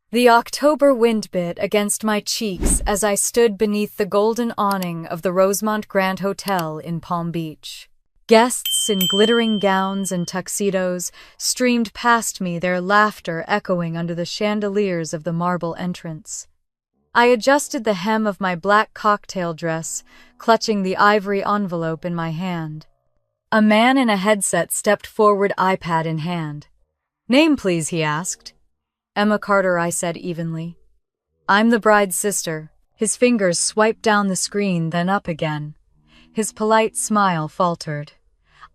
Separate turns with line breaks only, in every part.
The October wind bit against my cheeks as I stood beneath the golden awning of the Rosemont Grand Hotel in Palm Beach. Guests in glittering gowns and tuxedos streamed past me, their laughter echoing under the chandeliers of the marble entrance. I adjusted the hem of my black cocktail dress, clutching the ivory envelope in my hand. A man in a headset stepped forward, iPad in hand. "Name, please," he asked. "Emma Carter," I said evenly. "I'm the bride's sister." His fingers swiped down the screen, then up again. His polite smile faltered.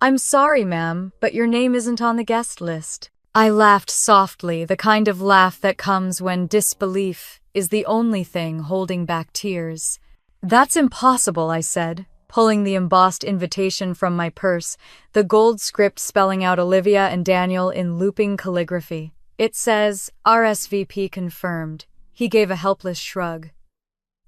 "I'm sorry, ma'am, but your name isn't on the guest list." I laughed softly, the kind of laugh that comes when disbelief is the only thing holding back tears. "That's impossible," I said, pulling the embossed invitation from my purse, the gold script spelling out Olivia and Daniel in looping calligraphy. "It says, RSVP confirmed." He gave a helpless shrug.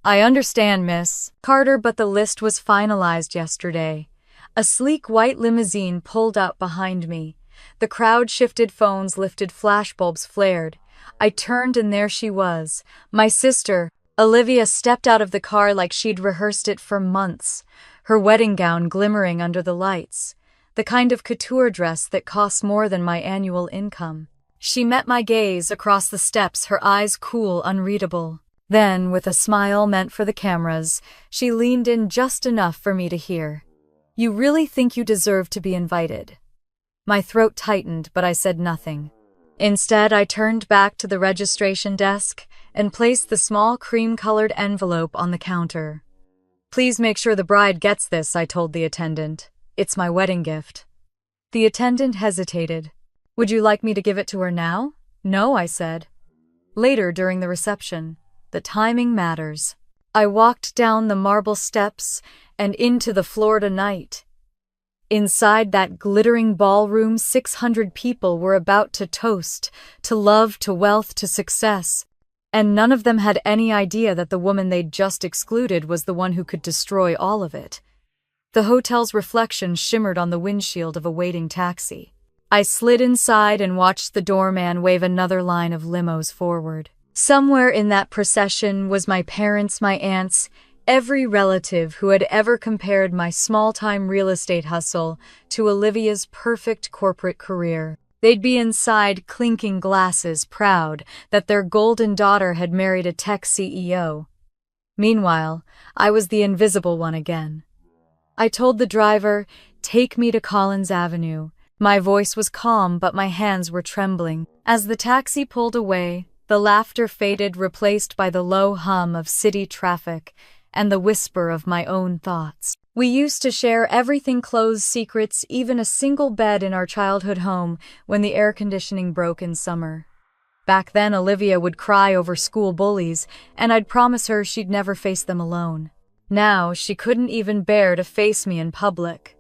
"I understand, Miss Carter, but the list was finalized yesterday." A sleek white limousine pulled up behind me. The crowd shifted, phones lifted, flashbulbs flared. I turned and there she was, my sister. Olivia stepped out of the car like she'd rehearsed it for months, her wedding gown glimmering under the lights, the kind of couture dress that costs more than my annual income. She met my gaze across the steps, her eyes cool, unreadable. Then, with a smile meant for the cameras, she leaned in just enough for me to hear. "You really think you deserve to be invited?" My throat tightened, but I said nothing. Instead, I turned back to the registration desk and placed the small cream-colored envelope on the counter. "Please make sure the bride gets this," I told the attendant. "It's my wedding gift." The attendant hesitated. "Would you like me to give it to her now?" "No," I said. "Later, during the reception. The timing matters." I walked down the marble steps and into the Florida night. Inside that glittering ballroom, 600 people were about to toast, to love, to wealth, to success. And none of them had any idea that the woman they'd just excluded was the one who could destroy all of it. The hotel's reflection shimmered on the windshield of a waiting taxi. I slid inside and watched the doorman wave another line of limos forward. Somewhere in that procession was my parents, my aunts, every relative who had ever compared my small-time real estate hustle to Olivia's perfect corporate career. They'd be inside clinking glasses, proud that their golden daughter had married a tech CEO. Meanwhile, I was the invisible one again. I told the driver, "Take me to Collins Avenue." My voice was calm, but my hands were trembling. As the taxi pulled away, the laughter faded, replaced by the low hum of city traffic and the whisper of my own thoughts. We used to share everything, clothes, secrets, even a single bed in our childhood home when the air conditioning broke in summer. Back then, Olivia would cry over school bullies, and I'd promise her she'd never face them alone. Now, she couldn't even bear to face me in public.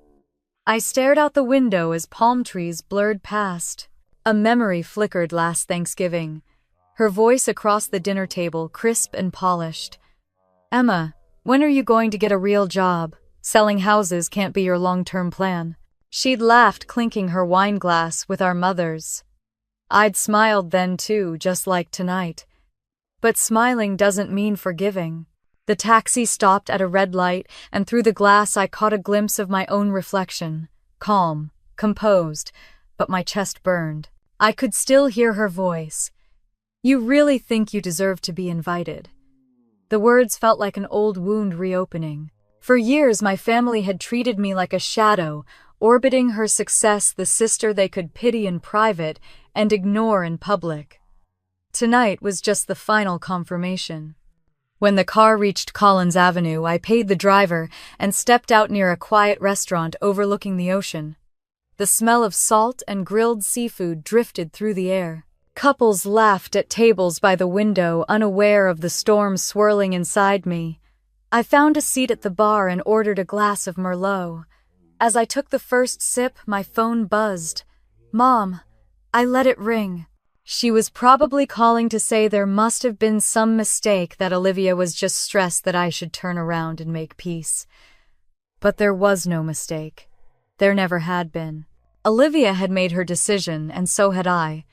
I stared out the window as palm trees blurred past. A memory flickered last Thanksgiving. Her voice across the dinner table, crisp and polished. "Emma, when are you going to get a real job? Selling houses can't be your long-term plan." She'd laughed, clinking her wine glass with our mothers. I'd smiled then too, just like tonight. But smiling doesn't mean forgiving. The taxi stopped at a red light, and through the glass I caught a glimpse of my own reflection. Calm, composed, but my chest burned. I could still hear her voice. "You really think you deserve to be invited?" The words felt like an old wound reopening. For years, my family had treated me like a shadow, orbiting her success, the sister they could pity in private and ignore in public. Tonight was just the final confirmation. When the car reached Collins Avenue, I paid the driver and stepped out near a quiet restaurant overlooking the ocean. The smell of salt and grilled seafood drifted through the air. Couples laughed at tables by the window, unaware of the storm swirling inside me. I found a seat at the bar and ordered a glass of Merlot. As I took the first sip, my phone buzzed. "Mom." I let it ring. She was probably calling to say there must have been some mistake, that Olivia was just stressed that I should turn around and make peace. But there was no mistake. There never had been. Olivia had made her decision, and so had I.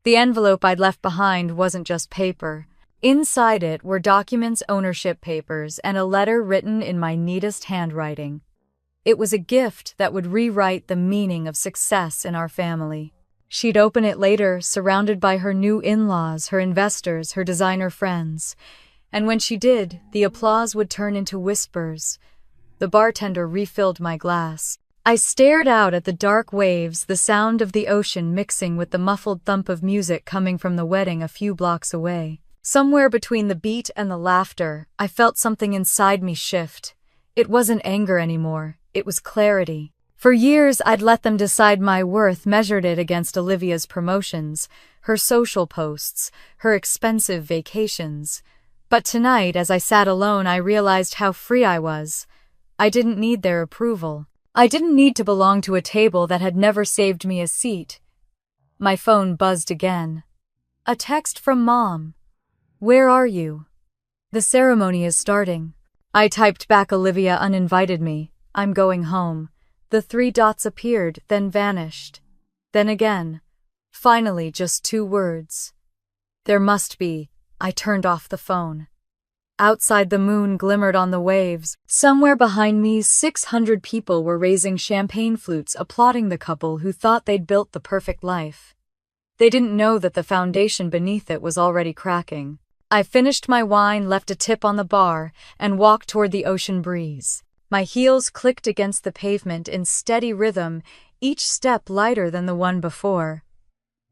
The envelope I'd left behind wasn't just paper. Inside it were documents, ownership papers, and a letter written in my neatest handwriting. It was a gift that would rewrite the meaning of success in our family. She'd open it later, surrounded by her new in-laws, her investors, her designer friends. And when she did, the applause would turn into whispers. The bartender refilled my glass. I stared out at the dark waves, the sound of the ocean mixing with the muffled thump of music coming from the wedding a few blocks away. Somewhere between the beat and the laughter, I felt something inside me shift. It wasn't anger anymore, it was clarity. For years, I'd let them decide my worth, measured it against Olivia's promotions, her social posts, her expensive vacations. But tonight, as I sat alone, I realized how free I was. I didn't need their approval. I didn't need to belong to a table that had never saved me a seat. My phone buzzed again. A text from Mom. "Where are you? The ceremony is starting." I typed back, "Olivia uninvited me. I'm going home." The 3 dots appeared, then vanished. Then again. Finally, just 2 words. There must be. I turned off the phone. Outside, the moon glimmered on the waves. Somewhere behind me, 600 people were raising champagne flutes, applauding the couple who thought they'd built the perfect life. They didn't know that the foundation beneath it was already cracking. I finished my wine, left a tip on the bar, and walked toward the ocean breeze. My heels clicked against the pavement in steady rhythm, each step lighter than the one before.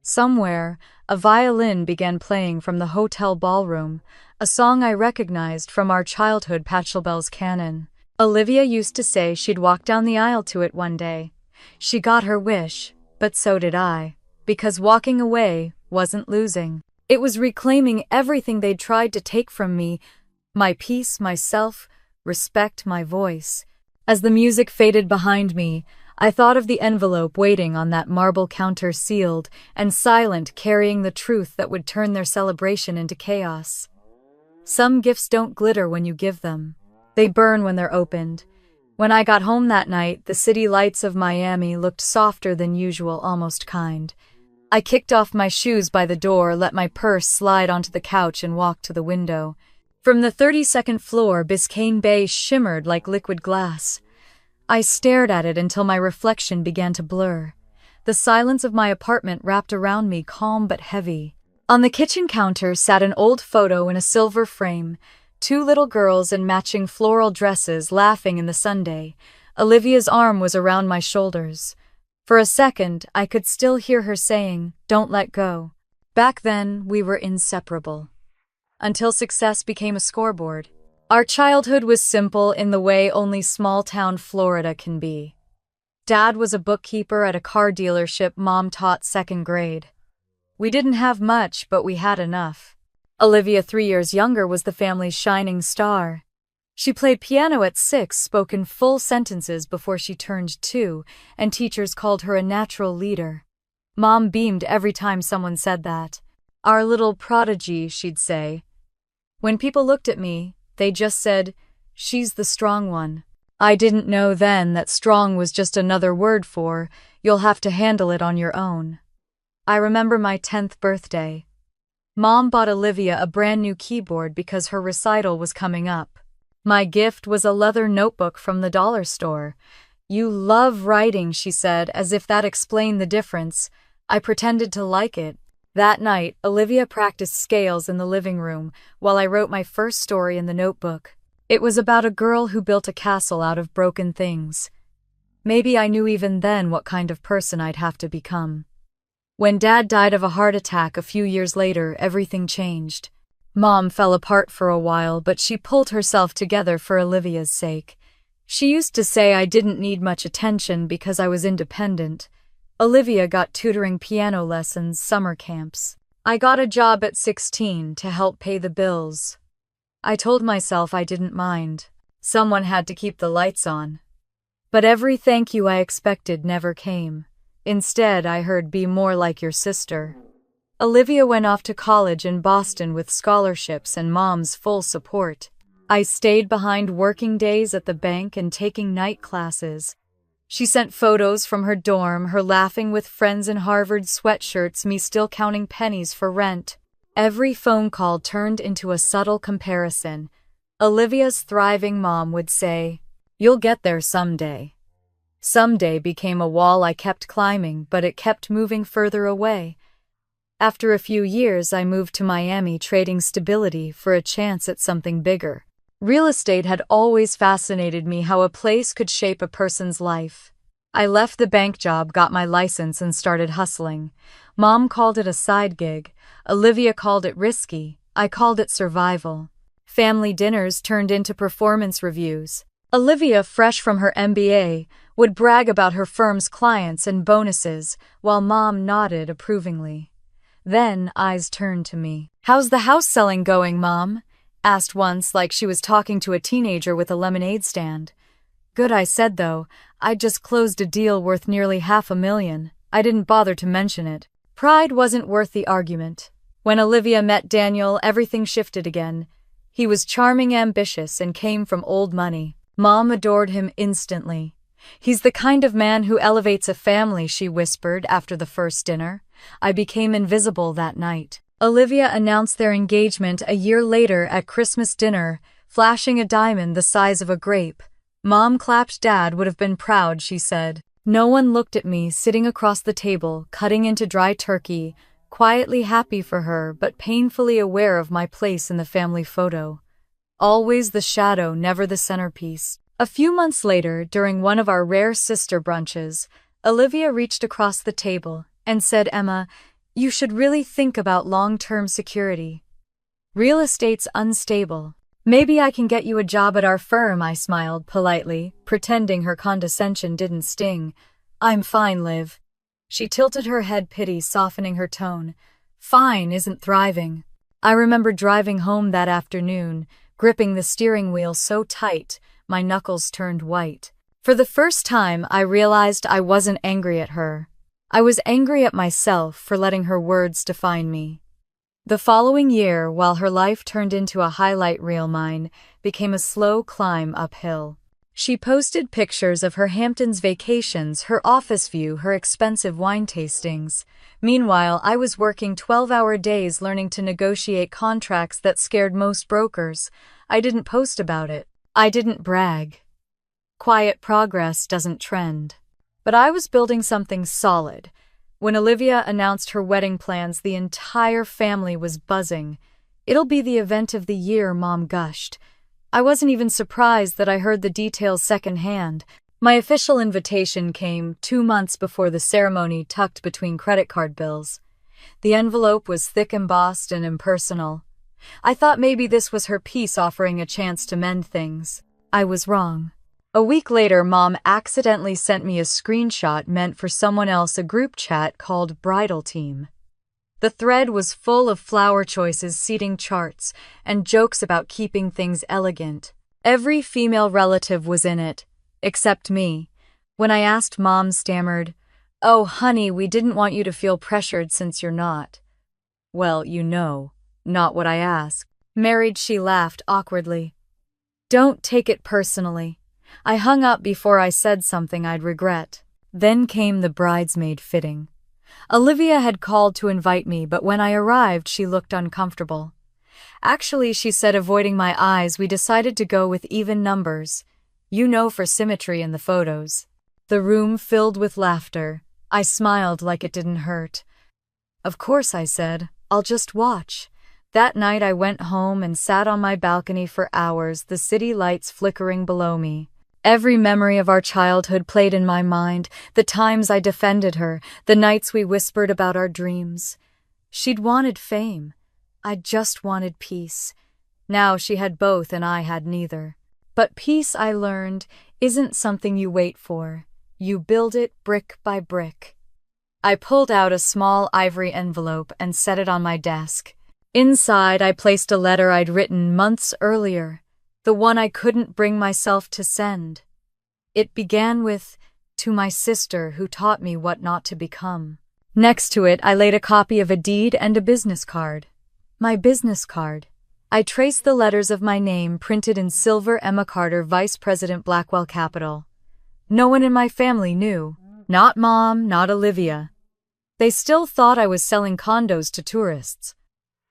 Somewhere, a violin began playing from the hotel ballroom, a song I recognized from our childhood Pachelbel's canon. Olivia used to say she'd walk down the aisle to it one day. She got her wish, but so did I, because walking away wasn't losing. It was reclaiming everything they'd tried to take from me, my peace, myself, respect, my voice. As the music faded behind me, I thought of the envelope waiting on that marble counter, sealed and silent, carrying the truth that would turn their celebration into chaos. Some gifts don't glitter when you give them. They burn when they're opened. When I got home that night, the city lights of Miami looked softer than usual, almost kind. I kicked off my shoes by the door, let my purse slide onto the couch, and walked to the window. From the 32nd floor, Biscayne Bay shimmered like liquid glass. I stared at it until my reflection began to blur. The silence of my apartment wrapped around me, calm but heavy. On the kitchen counter sat an old photo in a silver frame, 2 little girls in matching floral dresses laughing in the sunday. Olivia's arm was around my shoulders. For a second, I could still hear her saying, "Don't let go." Back then, we were inseparable. Until success became a scoreboard. Our childhood was simple in the way only small-town Florida can be. Dad was a bookkeeper at a car dealership. Mom taught 2nd grade. We didn't have much, but we had enough. Olivia, 3 years younger, was the family's shining star. She played piano at 6, spoke in full sentences before she turned 2, and teachers called her a natural leader. Mom beamed every time someone said that. "Our little prodigy," she'd say. When people looked at me, they just said, "She's the strong one." I didn't know then that strong was just another word for, "You'll have to handle it on your own." I remember my 10th birthday. Mom bought Olivia a brand new keyboard because her recital was coming up. My gift was a leather notebook from the dollar store. "You love writing," she said, as if that explained the difference. I pretended to like it. That night, Olivia practiced scales in the living room while I wrote my first story in the notebook. It was about a girl who built a castle out of broken things. Maybe I knew even then what kind of person I'd have to become. When Dad died of a heart attack a few years later, everything changed. Mom fell apart for a while, but she pulled herself together for Olivia's sake. She used to say I didn't need much attention because I was independent. Olivia got tutoring, piano lessons, summer camps. I got a job at 16 to help pay the bills. I told myself I didn't mind. Someone had to keep the lights on. But every thank you I expected never came. Instead, I heard, "Be more like your sister." Olivia went off to college in Boston with scholarships and Mom's full support. I stayed behind working days at the bank and taking night classes. She sent photos from her dorm, her laughing with friends in Harvard sweatshirts, me still counting pennies for rent. Every phone call turned into a subtle comparison. Olivia's thriving mom would say, "You'll get there someday." Someday became a wall I kept climbing, but it kept moving further away. After a few years, I moved to Miami, trading stability for a chance at something bigger. Real estate had always fascinated me, how a place could shape a person's life. I left the bank job, got my license, and started hustling. Mom called it a side gig. Olivia called it risky. I called it survival. Family dinners turned into performance reviews. Olivia, fresh from her MBA, would brag about her firm's clients and bonuses, while Mom nodded approvingly. Then eyes turned to me. "How's the house selling going, Mom?" asked once, like she was talking to a teenager with a lemonade stand. "Good," I said, though. I'd just closed a deal worth nearly $500,000. I didn't bother to mention it. Pride wasn't worth the argument. When Olivia met Daniel, everything shifted again. He was charming, ambitious, and came from old money. Mom adored him instantly. "He's the kind of man who elevates a family," she whispered after the first dinner. I became invisible that night. Olivia announced their engagement a year later at Christmas dinner, flashing a diamond the size of a grape. Mom clapped. "Dad would have been proud," she said. No one looked at me, sitting across the table, cutting into dry turkey, quietly happy for her but painfully aware of my place in the family photo. Always the shadow, never the centerpiece. A few months later, during one of our rare sister brunches, Olivia reached across the table and said, "Emma, you should really think about long-term security. Real estate's unstable. Maybe I can get you a job at our firm." I smiled politely, pretending her condescension didn't sting. "I'm fine, Liv." She tilted her head, pity softening her tone. "Fine isn't thriving." I remember driving home that afternoon, gripping the steering wheel so tight, my knuckles turned white. For the first time, I realized I wasn't angry at her. I was angry at myself for letting her words define me. The following year, while her life turned into a highlight reel, mine became a slow climb uphill. She posted pictures of her Hamptons vacations, her office view, her expensive wine tastings. Meanwhile, I was working 12-hour days learning to negotiate contracts that scared most brokers. I didn't post about it. I didn't brag. Quiet progress doesn't trend. But I was building something solid. When Olivia announced her wedding plans, the entire family was buzzing. "It'll be the event of the year," Mom gushed. I wasn't even surprised that I heard the details secondhand. My official invitation came 2 months before the ceremony, tucked between credit card bills. The envelope was thick, embossed, and impersonal. I thought maybe this was her peace offering a chance to mend things. I was wrong. A week later, Mom accidentally sent me a screenshot meant for someone else, a group chat called Bridal Team. The thread was full of flower choices, seating charts, and jokes about keeping things elegant. Every female relative was in it, except me. When I asked, Mom stammered, "Oh, honey, we didn't want you to feel pressured since you're not." "Well, not what I asked." "Married," she laughed awkwardly. "Don't take it personally." I hung up before I said something I'd regret. Then came the bridesmaid fitting. Olivia had called to invite me, but when I arrived, she looked uncomfortable. "Actually," she said, avoiding my eyes, "we decided to go with even numbers. For symmetry in the photos." The room filled with laughter. I smiled like it didn't hurt. "Of course," I said. "I'll just watch." That night I went home and sat on my balcony for hours, the city lights flickering below me. Every memory of our childhood played in my mind, the times I defended her, the nights we whispered about our dreams. She'd wanted fame. I just wanted peace. Now she had both and I had neither. But peace, I learned, isn't something you wait for. You build it brick by brick. I pulled out a small ivory envelope and set it on my desk. Inside, I placed a letter I'd written months earlier, the one I couldn't bring myself to send. It began with, "To my sister who taught me what not to become." Next to it, I laid a copy of a deed and a business card. My business card. I traced the letters of my name printed in silver: Emma Carter, Vice President, Blackwell Capital. No one in my family knew. Not Mom, not Olivia. They still thought I was selling condos to tourists.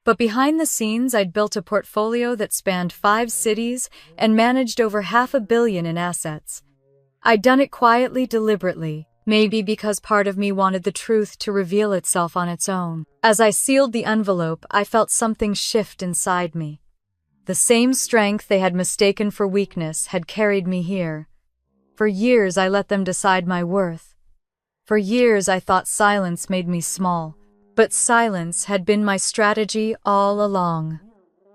But behind the scenes, I'd built a portfolio that spanned 5 cities and managed over $500 million in assets. I'd done it quietly, deliberately, maybe because part of me wanted the truth to reveal itself on its own. As I sealed the envelope, I felt something shift inside me. The same strength they had mistaken for weakness had carried me here. For years, I let them decide my worth. For years, I thought silence made me small. But silence had been my strategy all along.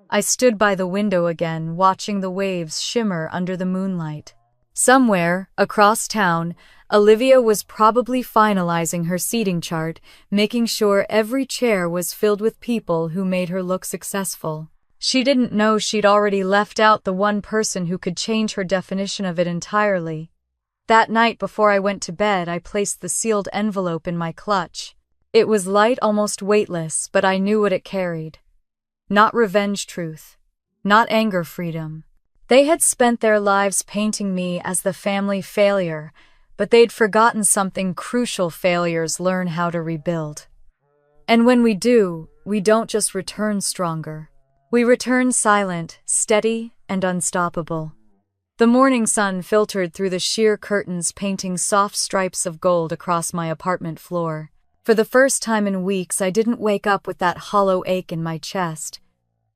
I stood by the window again, watching the waves shimmer under the moonlight. Somewhere, across town, Olivia was probably finalizing her seating chart, making sure every chair was filled with people who made her look successful. She didn't know she'd already left out the one person who could change her definition of it entirely. That night before I went to bed, I placed the sealed envelope in my clutch. It was light, almost weightless, but I knew what it carried. Not revenge truth. Not anger freedom. They had spent their lives painting me as the family failure, but they'd forgotten something crucial: failures learn how to rebuild. And when we do, we don't just return stronger. We return silent, steady, and unstoppable. The morning sun filtered through the sheer curtains, painting soft stripes of gold across my apartment floor. For the first time in weeks, I didn't wake up with that hollow ache in my chest.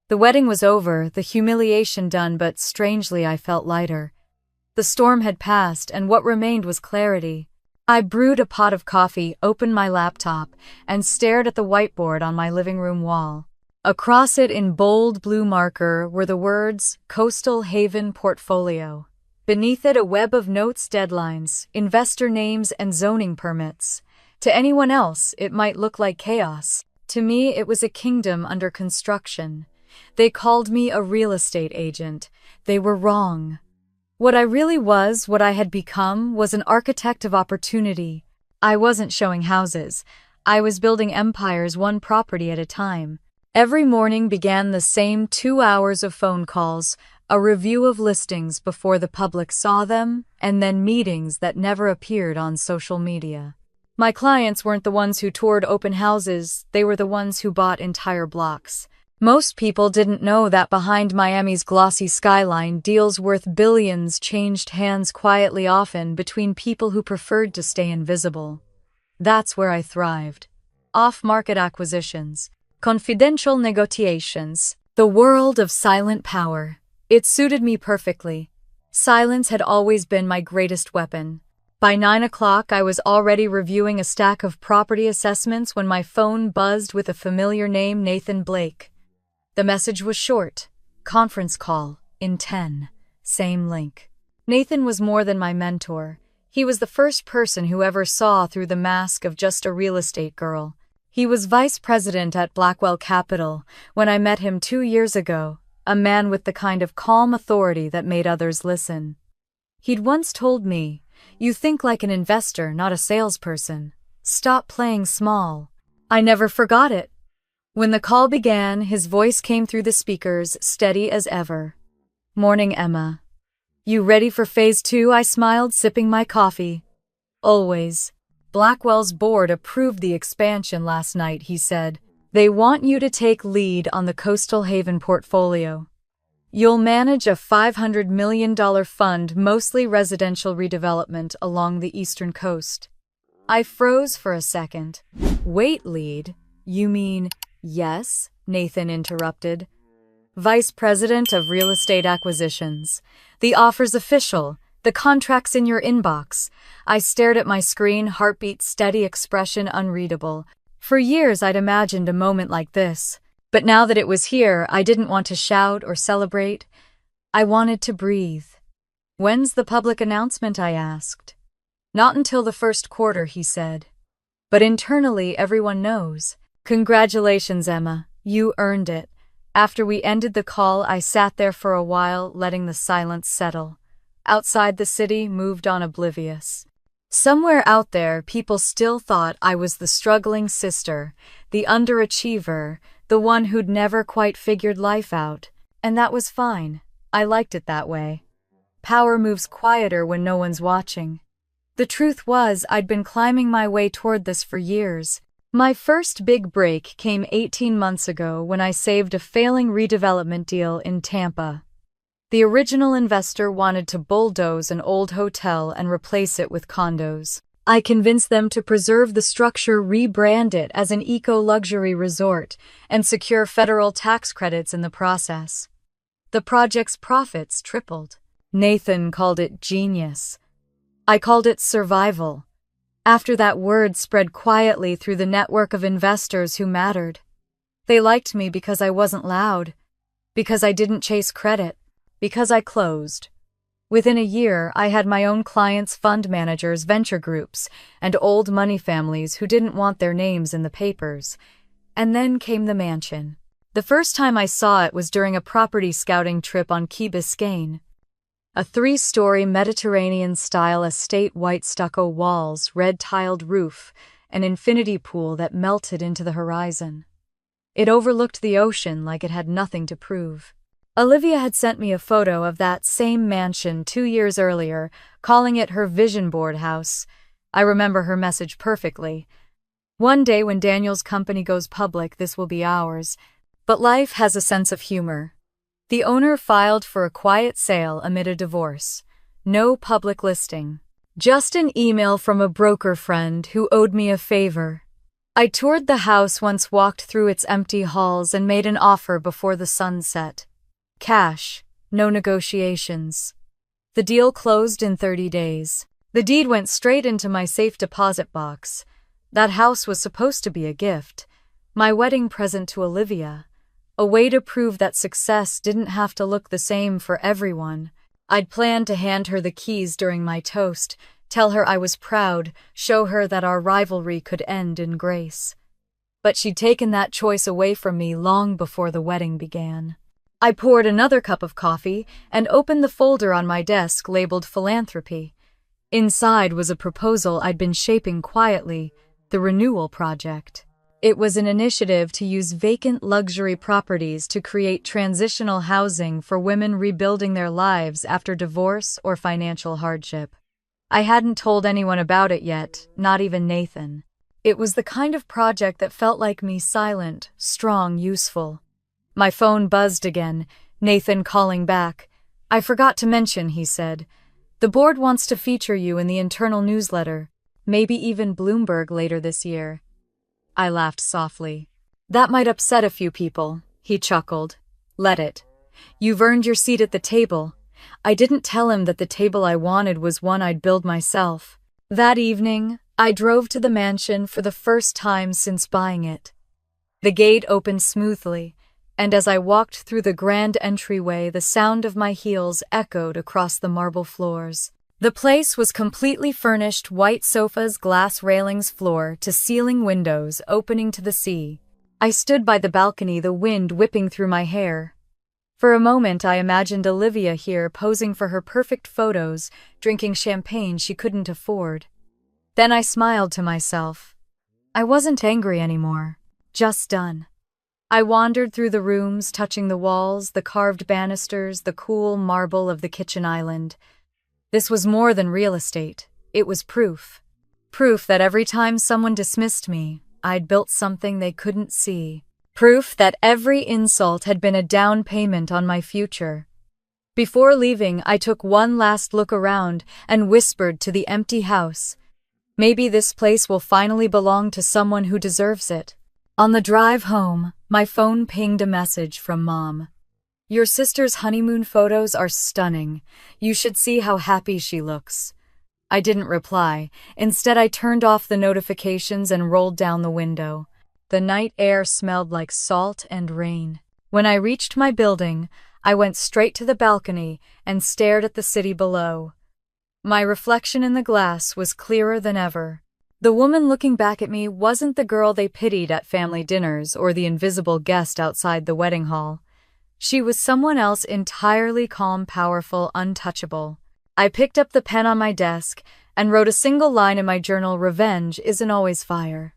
The wedding was over, the humiliation done, but strangely I felt lighter. The storm had passed, and what remained was clarity. I brewed a pot of coffee, opened my laptop, and stared at the whiteboard on my living room wall. Across it in bold blue marker were the words, Coastal Haven Portfolio. Beneath it a web of notes, deadlines, investor names, and zoning permits. To anyone else, it might look like chaos. To me, it was a kingdom under construction. They called me a real estate agent. They were wrong. What I really was, what I had become, was an architect of opportunity. I wasn't showing houses. I was building empires, one property at a time. Every morning began the same 2 hours of phone calls, a review of listings before the public saw them, and then meetings that never appeared on social media. My clients weren't the ones who toured open houses, they were the ones who bought entire blocks. Most people didn't know that behind Miami's glossy skyline, deals worth billions changed hands quietly, often between people who preferred to stay invisible. That's where I thrived. Off-market acquisitions, confidential negotiations, the world of silent power. It suited me perfectly. Silence had always been my greatest weapon. By 9 o'clock, I was already reviewing a stack of property assessments when my phone buzzed with a familiar name, Nathan Blake. The message was short. Conference call, in 10. Same link. Nathan was more than my mentor. He was the first person who ever saw through the mask of just a real estate girl. He was vice president at Blackwell Capital when I met him 2 years ago, a man with the kind of calm authority that made others listen. He'd once told me, "You think like an investor, not a salesperson. Stop playing small." I never forgot it. When the call began, his voice came through the speakers, steady as ever. "Morning, Emma. You ready for phase 2? I smiled, sipping my coffee. "Always. Blackwell's board approved the expansion last night," he said. "They want you to take lead on the Coastal Haven portfolio. You'll manage a $500 million fund, mostly residential redevelopment along the eastern coast." I froze for a second. "Wait, lead? You mean..." "Yes," Nathan interrupted. "Vice President of Real Estate Acquisitions. The offer's official. The contract's in your inbox." I stared at my screen, heartbeat steady, expression unreadable. For years I'd imagined a moment like this. But now that it was here, I didn't want to shout or celebrate. I wanted to breathe. "When's the public announcement?" I asked. "Not until the first quarter," he said. "But internally, everyone knows." "Congratulations, Emma. You earned it." After we ended the call, I sat there for a while, letting the silence settle. Outside, the city moved on, oblivious. Somewhere out there, people still thought I was the struggling sister, the underachiever, the one who'd never quite figured life out. And that was fine. I liked it that way. Power moves quieter when no one's watching. The truth was, I'd been climbing my way toward this for years. My first big break came 18 months ago when I saved a failing redevelopment deal in Tampa. The original investor wanted to bulldoze an old hotel and replace it with condos. I convinced them to preserve the structure, rebrand it as an eco-luxury resort, and secure federal tax credits in the process. The project's profits tripled. Nathan called it genius. I called it survival. After that word spread quietly through the network of investors who mattered. They liked me because I wasn't loud, because I didn't chase credit, because I closed. Within a year, I had my own clients, fund managers, venture groups, and old money families who didn't want their names in the papers. And then came the mansion. The first time I saw it was during a property scouting trip on Key Biscayne. A 3-story Mediterranean-style estate, white stucco walls, red-tiled roof, an infinity pool that melted into the horizon. It overlooked the ocean like it had nothing to prove. Olivia had sent me a photo of that same mansion 2 years earlier, calling it her vision board house. I remember her message perfectly. One day when Daniel's company goes public, this will be ours. But life has a sense of humor. The owner filed for a quiet sale amid a divorce. No public listing. Just an email from a broker friend who owed me a favor. I toured the house once, walked through its empty halls, and made an offer before the sun set. Cash, no negotiations. The deal closed in 30 days. The deed went straight into my safe deposit box. That house was supposed to be a gift, my wedding present to Olivia, a way to prove that success didn't have to look the same for everyone. I'd planned to hand her the keys during my toast, tell her I was proud, show her that our rivalry could end in grace. But she'd taken that choice away from me long before the wedding began. I poured another cup of coffee and opened the folder on my desk labeled philanthropy. Inside was a proposal I'd been shaping quietly, the Renewal Project. It was an initiative to use vacant luxury properties to create transitional housing for women rebuilding their lives after divorce or financial hardship. I hadn't told anyone about it yet, not even Nathan. It was the kind of project that felt like me, silent, strong, useful. My phone buzzed again, Nathan calling back. "I forgot to mention," he said. "The board wants to feature you in the internal newsletter, maybe even Bloomberg later this year." I laughed softly. "That might upset a few people," he chuckled. "Let it. You've earned your seat at the table." I didn't tell him that the table I wanted was one I'd build myself. That evening, I drove to the mansion for the first time since buying it. The gate opened smoothly, and as I walked through the grand entryway, the sound of my heels echoed across the marble floors. The place was completely furnished, white sofas, glass railings, floor to ceiling windows opening to the sea. I stood by the balcony, the wind whipping through my hair. For a moment I imagined Olivia here, posing for her perfect photos, drinking champagne she couldn't afford. Then I smiled to myself. I wasn't angry anymore, just done. I wandered through the rooms, touching the walls, the carved banisters, the cool marble of the kitchen island. This was more than real estate. It was proof. Proof that every time someone dismissed me, I'd built something they couldn't see. Proof that every insult had been a down payment on my future. Before leaving, I took one last look around and whispered to the empty house, "Maybe this place will finally belong to someone who deserves it." On the drive home, my phone pinged a message from Mom. "Your sister's honeymoon photos are stunning. You should see how happy she looks." I didn't reply. Instead, I turned off the notifications and rolled down the window. The night air smelled like salt and rain. When I reached my building, I went straight to the balcony and stared at the city below. My reflection in the glass was clearer than ever. The woman looking back at me wasn't the girl they pitied at family dinners or the invisible guest outside the wedding hall. She was someone else entirely, calm, powerful, untouchable. I picked up the pen on my desk and wrote a single line in my journal: "Revenge isn't always fire.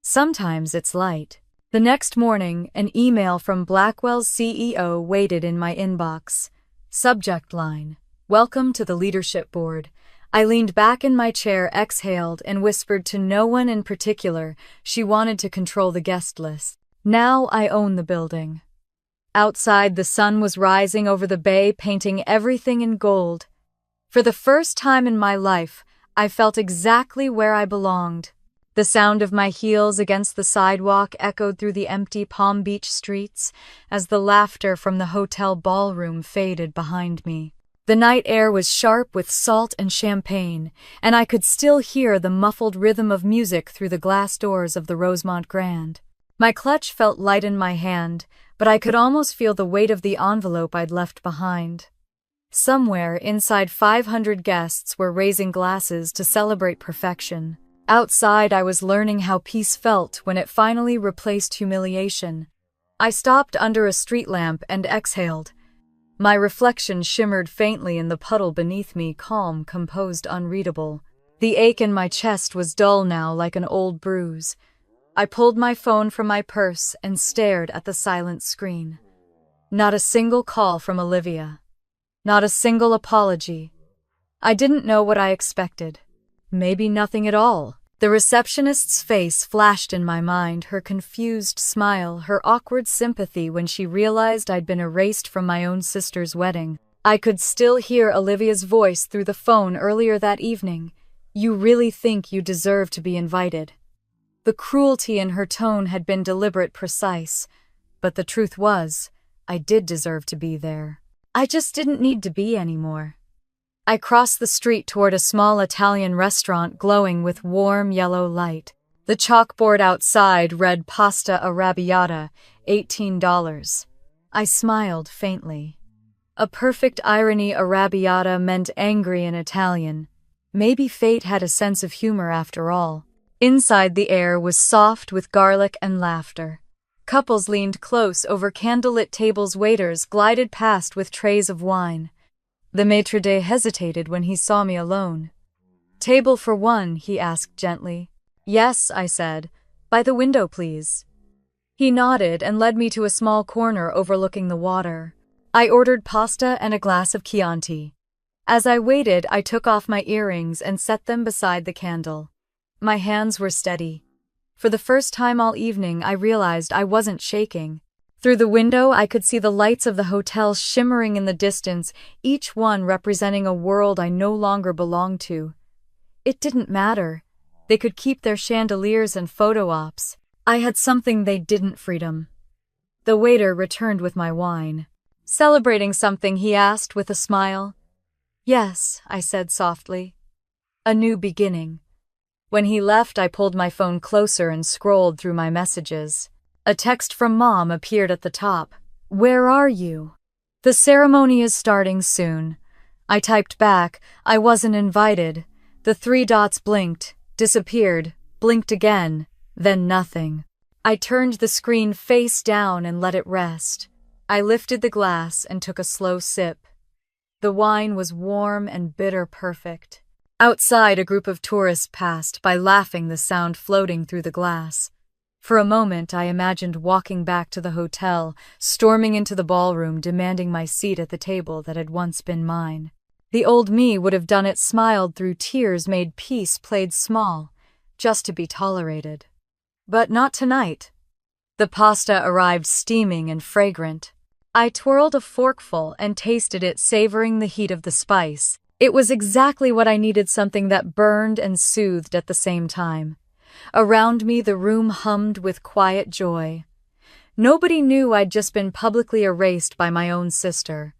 Sometimes it's light." The next morning, an email from Blackwell's CEO waited in my inbox. Subject line: "Welcome to the leadership board. I leaned back in my chair, exhaled, and whispered to no one in particular. She wanted to control the guest list. Now I own the building. Outside, the sun was rising over the bay, painting everything in gold. For the first time in my life, I felt exactly where I belonged. The sound of my heels against the sidewalk echoed through the empty Palm Beach streets as the laughter from the hotel ballroom faded behind me. The night air was sharp with salt and champagne, and I could still hear the muffled rhythm of music through the glass doors of the Rosemont Grand. My clutch felt light in my hand, but I could almost feel the weight of the envelope I'd left behind. Somewhere inside, 500 guests were raising glasses to celebrate perfection. Outside, I was learning how peace felt when it finally replaced humiliation. I stopped under a street lamp and exhaled. My reflection shimmered faintly in the puddle beneath me, calm, composed, unreadable. The ache in my chest was dull now, like an old bruise. I pulled my phone from my purse and stared at the silent screen. Not a single call from Olivia. Not a single apology. I didn't know what I expected. Maybe nothing at all. The receptionist's face flashed in my mind, her confused smile, her awkward sympathy when she realized I'd been erased from my own sister's wedding. I could still hear Olivia's voice through the phone earlier that evening. "You really think you deserve to be invited?" The cruelty in her tone had been deliberate, precise, but the truth was, I did deserve to be there. I just didn't need to be anymore. I crossed the street toward a small Italian restaurant glowing with warm yellow light. The chalkboard outside read pasta arrabbiata, $18. I smiled faintly. A perfect irony, arrabbiata meant angry in Italian. Maybe fate had a sense of humor after all. Inside, the air was soft with garlic and laughter. Couples leaned close over candlelit tables, waiters glided past with trays of wine. The maitre d' hesitated when he saw me alone. "Table for one?" he asked gently. "Yes," I said. "By the window, please." He nodded and led me to a small corner overlooking the water. I ordered pasta and a glass of Chianti. As I waited, I took off my earrings and set them beside the candle. My hands were steady. For the first time all evening, I realized I wasn't shaking. Through the window, I could see the lights of the hotel shimmering in the distance, each one representing a world I no longer belonged to. It didn't matter. They could keep their chandeliers and photo ops. I had something they didn't, freedom. The waiter returned with my wine. "Celebrating something?" he asked with a smile. "Yes," I said softly. "A new beginning." When he left, I pulled my phone closer and scrolled through my messages. A text from Mom appeared at the top. "Where are you? The ceremony is starting soon." I typed back, "I wasn't invited." The 3 dots blinked, disappeared, blinked again, then nothing. I turned the screen face down and let it rest. I lifted the glass and took a slow sip. The wine was warm and bitter, perfect. Outside, a group of tourists passed by, laughing, the sound floating through the glass. For a moment, I imagined walking back to the hotel, storming into the ballroom, demanding my seat at the table that had once been mine. The old me would have done it, smiled through tears, made peace, played small, just to be tolerated. But not tonight. The pasta arrived steaming and fragrant. I twirled a forkful and tasted it, savoring the heat of the spice. It was exactly what I needed, something that burned and soothed at the same time. Around me, the room hummed with quiet joy. Nobody knew I'd just been publicly erased by my own sister.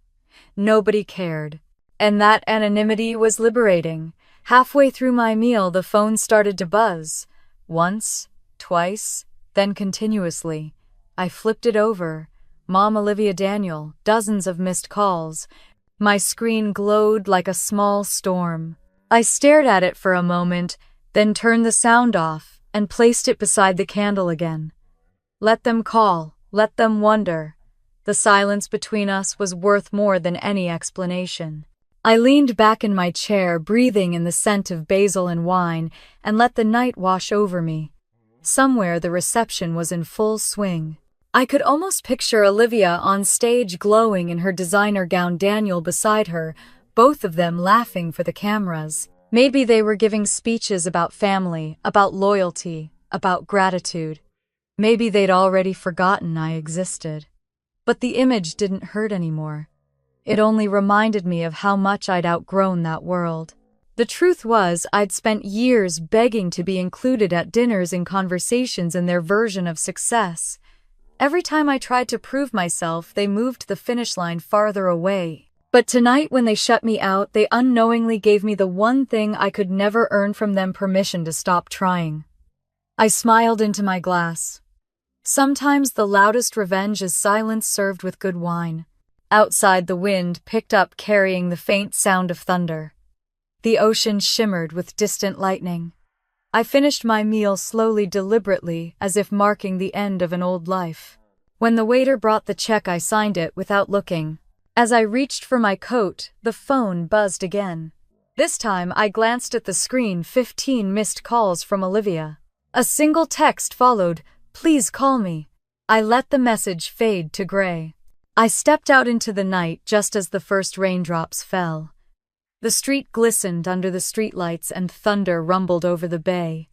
Nobody cared. And that anonymity was liberating. Halfway through my meal, the phone started to buzz. Once, twice, then continuously. I flipped it over. Mom, Olivia Daniel, dozens of missed calls. My screen glowed like a small storm. I stared at it for a moment, then turned the sound off and placed it beside the candle again. Let them call, let them wonder. The silence between us was worth more than any explanation. I leaned back in my chair, breathing in the scent of basil and wine, and let the night wash over me. Somewhere the reception was in full swing. I could almost picture Olivia on stage, glowing in her designer gown, Daniel beside her, both of them laughing for the cameras. Maybe they were giving speeches about family, about loyalty, about gratitude. Maybe they'd already forgotten I existed. But the image didn't hurt anymore. It only reminded me of how much I'd outgrown that world. The truth was, I'd spent years begging to be included at dinners and conversations in their version of success. Every time I tried to prove myself, they moved the finish line farther away. But tonight, when they shut me out, they unknowingly gave me the one thing I could never earn from them: permission to stop trying. I smiled into my glass. Sometimes the loudest revenge is silence served with good wine. Outside, the wind picked up, carrying the faint sound of thunder. The ocean shimmered with distant lightning. I finished my meal slowly, deliberately, as if marking the end of an old life. When the waiter brought the check, I signed it without looking. As I reached for my coat, the phone buzzed again. This time, I glanced at the screen. 15 missed calls from Olivia. A single text followed: "Please call me." I let the message fade to gray. I stepped out into the night just as the first raindrops fell. The street glistened under the streetlights and thunder rumbled over the bay.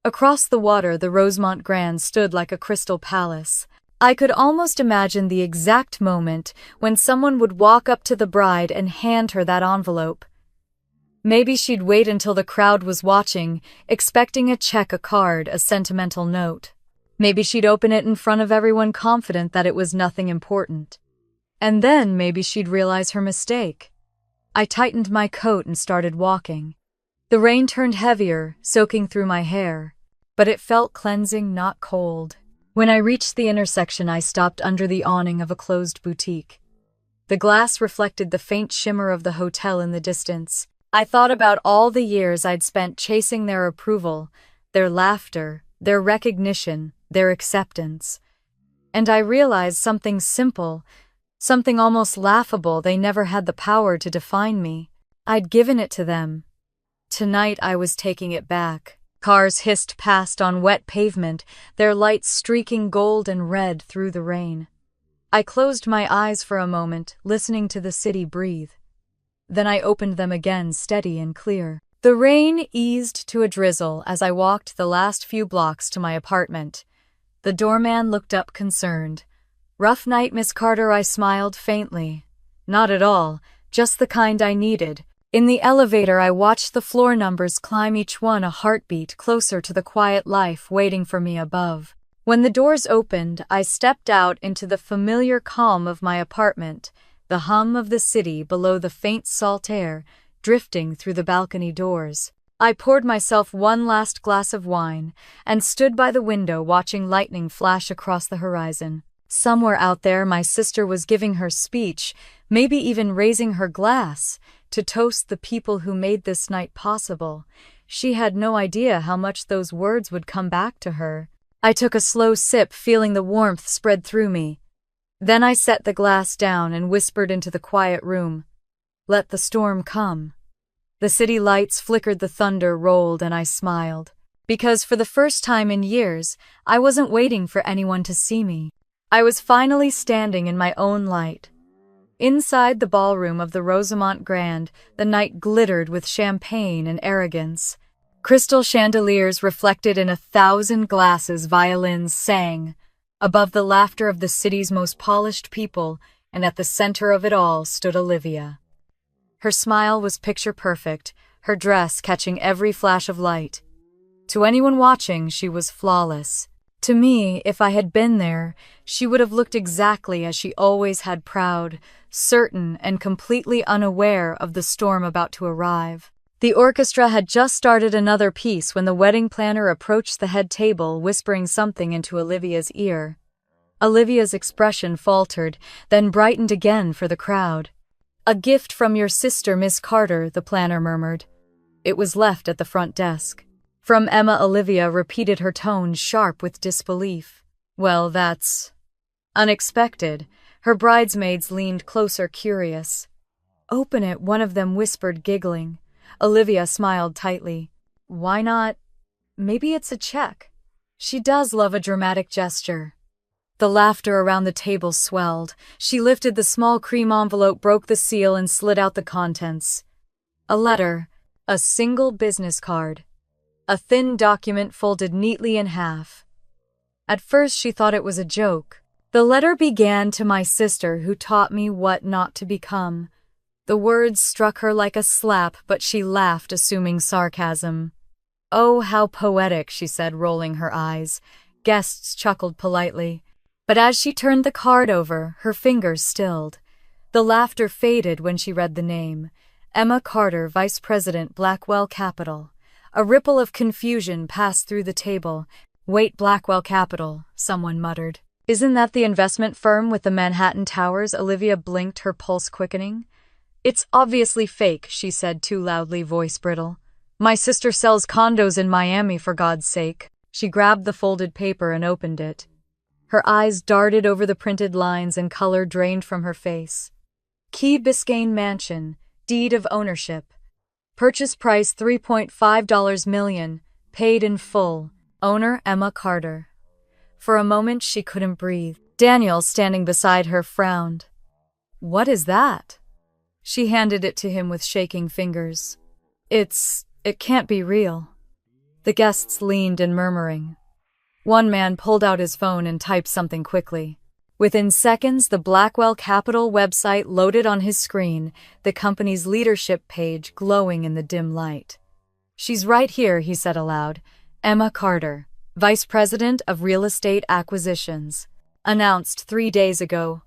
Across the water, the Rosemont Grand stood like a crystal palace. I could almost imagine the exact moment when someone would walk up to the bride and hand her that envelope. Maybe she'd wait until the crowd was watching, expecting a check, a card, a sentimental note. Maybe she'd open it in front of everyone, confident that it was nothing important. And then maybe she'd realize her mistake. I tightened my coat and started walking. The rain turned heavier, soaking through my hair, but it felt cleansing, not cold. When I reached the intersection, I stopped under the awning of a closed boutique. The glass reflected the faint shimmer of the hotel in the distance. I thought about all the years I'd spent chasing their approval, their laughter, their recognition, their acceptance. And I realized something simple, something almost laughable: they never had the power to define me. I'd given it to them. Tonight I was taking it back. Cars hissed past on wet pavement, their lights streaking gold and red through the rain. I closed my eyes for a moment, listening to the city breathe. Then I opened them again, steady and clear. The rain eased to a drizzle as I walked the last few blocks to my apartment. The doorman looked up, concerned. "Rough night, Miss Carter?" I smiled faintly. "Not at all, just the kind I needed." In the elevator, I watched the floor numbers climb, each one a heartbeat closer to the quiet life waiting for me above. When the doors opened, I stepped out into the familiar calm of my apartment, the hum of the city below, the faint salt air drifting through the balcony doors. I poured myself one last glass of wine and stood by the window, watching lightning flash across the horizon. Somewhere out there, my sister was giving her speech, maybe even raising her glass, to toast the people who made this night possible. She had no idea how much those words would come back to her. I took a slow sip, feeling the warmth spread through me. Then I set the glass down and whispered into the quiet room, "Let the storm come." The city lights flickered, the thunder rolled, and I smiled. Because for the first time in years, I wasn't waiting for anyone to see me. I was finally standing in my own light. Inside the ballroom of the Rosemont Grand, the night glittered with champagne and arrogance. Crystal chandeliers reflected in 1,000 glasses, violins sang. Above the laughter of the city's most polished people, and at the center of it all, stood Olivia. Her smile was picture perfect, her dress catching every flash of light. To anyone watching, she was flawless. To me, if I had been there, she would have looked exactly as she always had: proud, certain, and completely unaware of the storm about to arrive. The orchestra had just started another piece when the wedding planner approached the head table, whispering something into Olivia's ear. Olivia's expression faltered, then brightened again for the crowd. "A gift from your sister, Miss Carter," the planner murmured. It was left at the front desk. "From Emma," Olivia repeated, her tone sharp with disbelief. "Well, that's unexpected." Her bridesmaids leaned closer, curious. "Open it," one of them whispered, giggling. Olivia smiled tightly. "Why not? Maybe it's a check." She does love a dramatic gesture. The laughter around the table swelled. She lifted the small cream envelope, broke the seal, and slid out the contents. A letter. A single business card. A thin document folded neatly in half. At first she thought it was a joke. The letter began, "To my sister who taught me what not to become." The words struck her like a slap, but she laughed, assuming sarcasm. "Oh, how poetic," she said, rolling her eyes. Guests chuckled politely. But as she turned the card over, her fingers stilled. The laughter faded when she read the name. Emma Carter, Vice President, Blackwell Capital. A ripple of confusion passed through the table. "Wait, Blackwell Capital," someone muttered. "Isn't that the investment firm with the Manhattan Towers?" Olivia blinked, her pulse quickening. "It's obviously fake," she said, too loudly, voice brittle. "My sister sells condos in Miami, for God's sake." She grabbed the folded paper and opened it. Her eyes darted over the printed lines and color drained from her face. Key Biscayne Mansion, deed of ownership. Purchase price $3.5 million, paid in full. Owner Emma Carter. For a moment she couldn't breathe. Daniel, standing beside her, frowned. "What is that?" She handed it to him with shaking fingers. It can't be real." The guests leaned in, murmuring. One man pulled out his phone and typed something quickly. Within seconds, the Blackwell Capital website loaded on his screen, the company's leadership page glowing in the dim light. "She's right here," he said aloud. "Emma Carter, Vice President of Real Estate Acquisitions. Announced 3 days ago."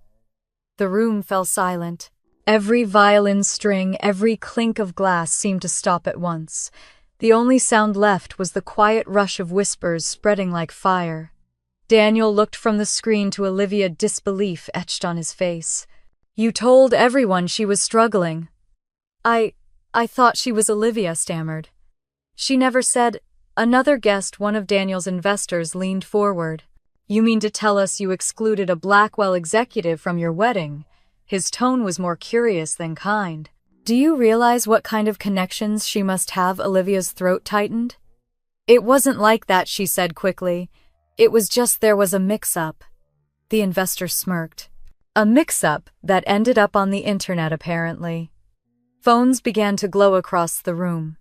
The room fell silent. Every violin string, every clink of glass seemed to stop at once. The only sound left was the quiet rush of whispers spreading like fire. Daniel looked from the screen to Olivia, disbelief etched on his face. "You told everyone she was struggling." I thought she was," Olivia stammered. "She never said—" Another guest, one of Daniel's investors, leaned forward. "You mean to tell us you excluded a Blackwell executive from your wedding?" His tone was more curious than kind. "Do you realize what kind of connections she must have?" Olivia's throat tightened. "It wasn't like that," she said quickly. "It was just there was a mix-up." The investor smirked. "A mix-up that ended up on the internet, apparently." Phones began to glow across the room.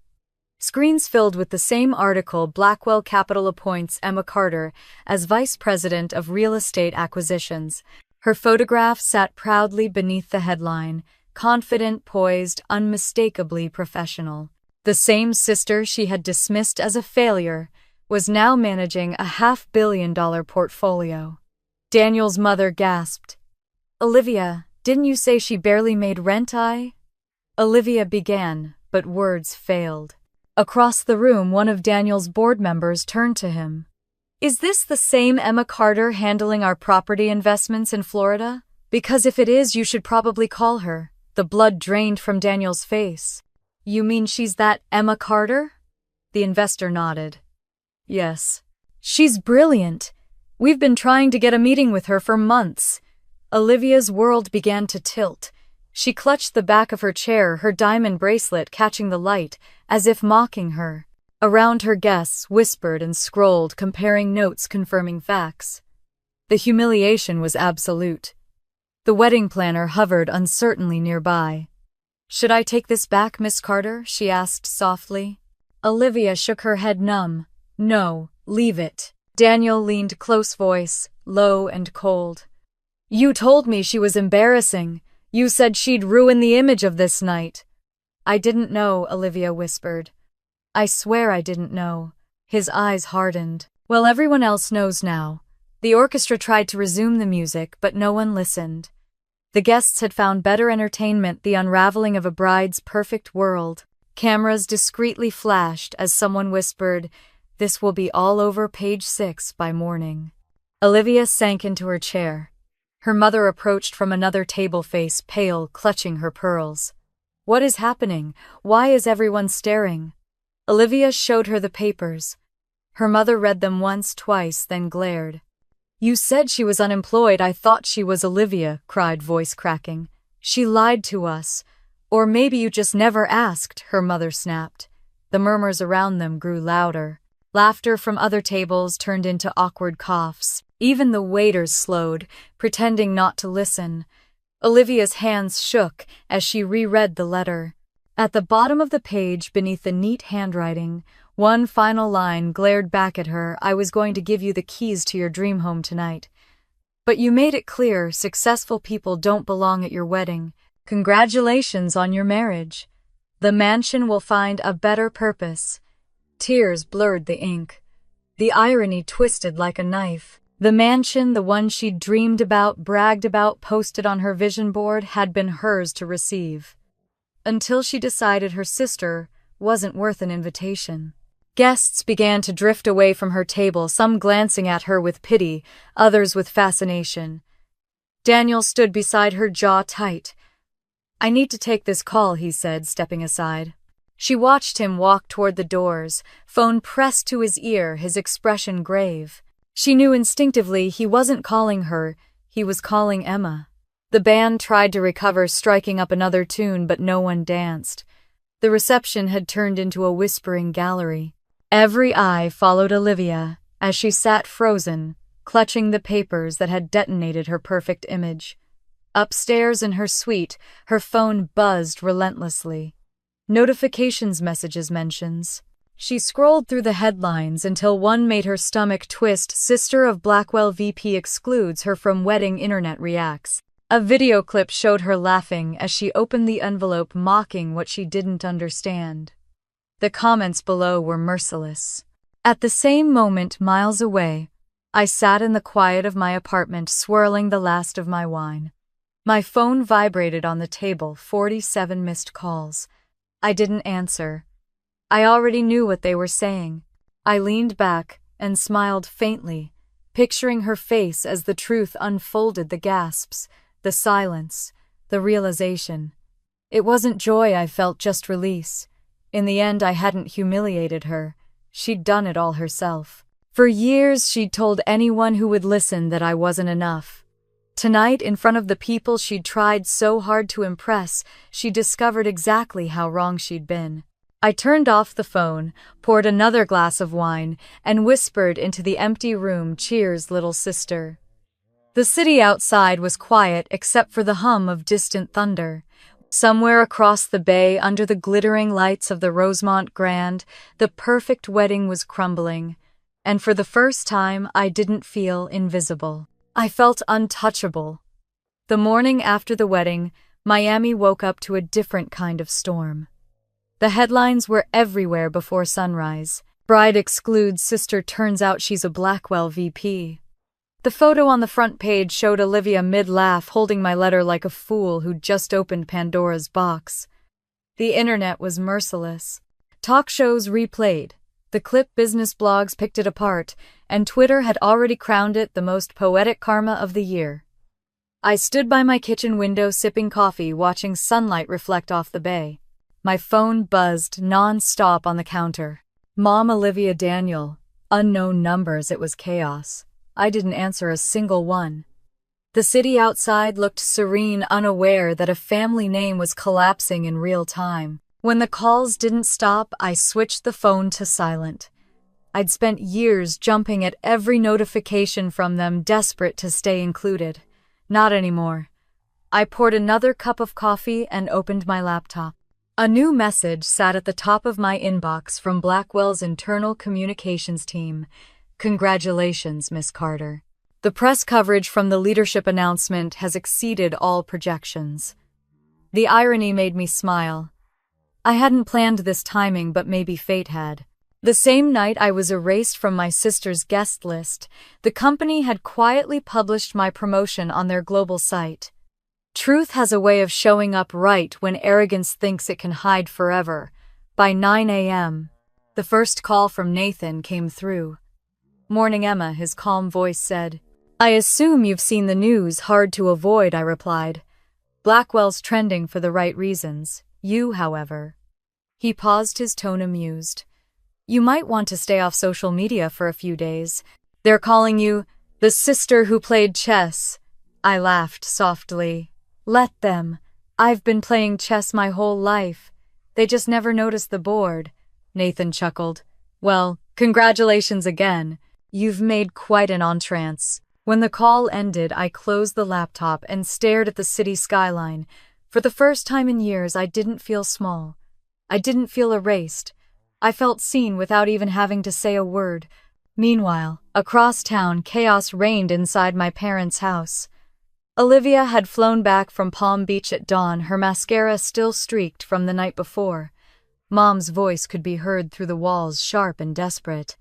Screens filled with the same article. Blackwell Capital appoints Emma Carter as Vice President of Real Estate Acquisitions. Her photograph sat proudly beneath the headline, confident, poised, unmistakably professional. The same sister she had dismissed as a failure was now managing a $500 million portfolio. Daniel's mother gasped. "Olivia, didn't you say she barely made rent?" Olivia began, but words failed. Across the room, one of Daniel's board members turned to him. "Is this the same Emma Carter handling our property investments in Florida? Because if it is, you should probably call her." The blood drained from Daniel's face. "You mean she's that Emma Carter?" The investor nodded. "Yes. She's brilliant. We've been trying to get a meeting with her for months." Olivia's world began to tilt. She clutched the back of her chair, her diamond bracelet catching the light, as if mocking her. Around her, guests whispered and scrolled, comparing notes, confirming facts. The humiliation was absolute. The wedding planner hovered uncertainly nearby. "Should I take this back, Miss Carter?" she asked softly. Olivia shook her head, numb. "No, leave it." Daniel leaned close, voice low and cold. "You told me she was embarrassing. You said she'd ruin the image of this night." "I didn't know," Olivia whispered. "I swear I didn't know." His eyes hardened. "Well, everyone else knows now." The orchestra tried to resume the music, but no one listened. The guests had found better entertainment, the unraveling of a bride's perfect world. Cameras discreetly flashed as someone whispered, "This will be all over page 6 by morning." Olivia sank into her chair. Her mother approached from another table, face pale, clutching her pearls. "What is happening? Why is everyone staring?" Olivia showed her the papers. Her mother read them once, twice, then glared. "You said she was unemployed. I thought she was." Olivia cried, voice cracking. "She lied to us. Or maybe you just never asked," her mother snapped. The murmurs around them grew louder. Laughter from other tables turned into awkward coughs. Even the waiters slowed, pretending not to listen. Olivia's hands shook as she reread the letter. At the bottom of the page, beneath the neat handwriting, one final line glared back at her. I was going to give you the keys to your dream home tonight. But you made it clear successful people don't belong at your wedding. Congratulations on your marriage. The mansion will find a better purpose. Tears blurred the ink. The irony twisted like a knife. The mansion, the one she'd dreamed about, bragged about, posted on her vision board, had been hers to receive. Until she decided her sister wasn't worth an invitation. Guests began to drift away from her table, some glancing at her with pity, others with fascination. Daniel stood beside her, jaw tight. "I need to take this call," he said, stepping aside. She watched him walk toward the doors, phone pressed to his ear, his expression grave. She knew instinctively he wasn't calling her, he was calling Emma. The band tried to recover, striking up another tune, but no one danced. The reception had turned into a whispering gallery. Every eye followed Olivia as she sat frozen, clutching the papers that had detonated her perfect image. Upstairs in her suite, her phone buzzed relentlessly. Notifications, messages, mentions. She scrolled through the headlines until one made her stomach twist. Sister of Blackwell VP excludes her from wedding, internet reacts. A video clip showed her laughing as she opened the envelope, mocking what she didn't understand. The comments below were merciless. At the same moment, miles away, I sat in the quiet of my apartment, swirling the last of my wine. My phone vibrated on the table, 47 missed calls. I didn't answer. I already knew what they were saying. I leaned back and smiled faintly, picturing her face as the truth unfolded, the gasps, the silence, the realization. It wasn't joy I felt, just release. In the end, I hadn't humiliated her. She'd done it all herself. For years, she'd told anyone who would listen that I wasn't enough. Tonight, in front of the people she'd tried so hard to impress, she discovered exactly how wrong she'd been. I turned off the phone, poured another glass of wine, and whispered into the empty room, "Cheers, little sister." The city outside was quiet except for the hum of distant thunder. Somewhere across the bay, under the glittering lights of the Rosemont Grand, the perfect wedding was crumbling. And for the first time, I didn't feel invisible. I felt untouchable. The morning after the wedding, Miami woke up to a different kind of storm. The headlines were everywhere before sunrise. Bride excludes sister, turns out she's a Blackwell VP. The photo on the front page showed Olivia mid-laugh, holding my letter like a fool who'd just opened Pandora's box. The internet was merciless. Talk shows replayed. The clip, business blogs picked it apart, and Twitter had already crowned it the most poetic karma of the year. I stood by my kitchen window sipping coffee, watching sunlight reflect off the bay. My phone buzzed non-stop on the counter. Mom, Olivia, Daniel. Unknown numbers, it was chaos. I didn't answer a single one. The city outside looked serene, unaware that a family name was collapsing in real time. When the calls didn't stop, I switched the phone to silent. I'd spent years jumping at every notification from them, desperate to stay included. Not anymore. I poured another cup of coffee and opened my laptop. A new message sat at the top of my inbox from Blackwell's internal communications team. "Congratulations, Miss Carter. The press coverage from the leadership announcement has exceeded all projections." The irony made me smile. I hadn't planned this timing, but maybe fate had. The same night I was erased from my sister's guest list, the company had quietly published my promotion on their global site. Truth has a way of showing up right when arrogance thinks it can hide forever. By 9 a.m., the first call from Nathan came through. "Morning, Emma," his calm voice said. "I assume you've seen the news. Hard to avoid," I replied. "Blackwell's trending for the right reasons. You, however." He paused, his tone amused. "You might want to stay off social media for a few days. They're calling you the sister who played chess." I laughed softly. "Let them. I've been playing chess my whole life. They just never noticed the board." Nathan chuckled. "Well, congratulations again. You've made quite an entrance." When the call ended, I closed the laptop and stared at the city skyline. For the first time in years, I didn't feel small. I didn't feel erased. I felt seen without even having to say a word. Meanwhile, across town, chaos reigned inside my parents' house. Olivia had flown back from Palm Beach at dawn, her mascara still streaked from the night before. Mom's voice could be heard through the walls, sharp and desperate.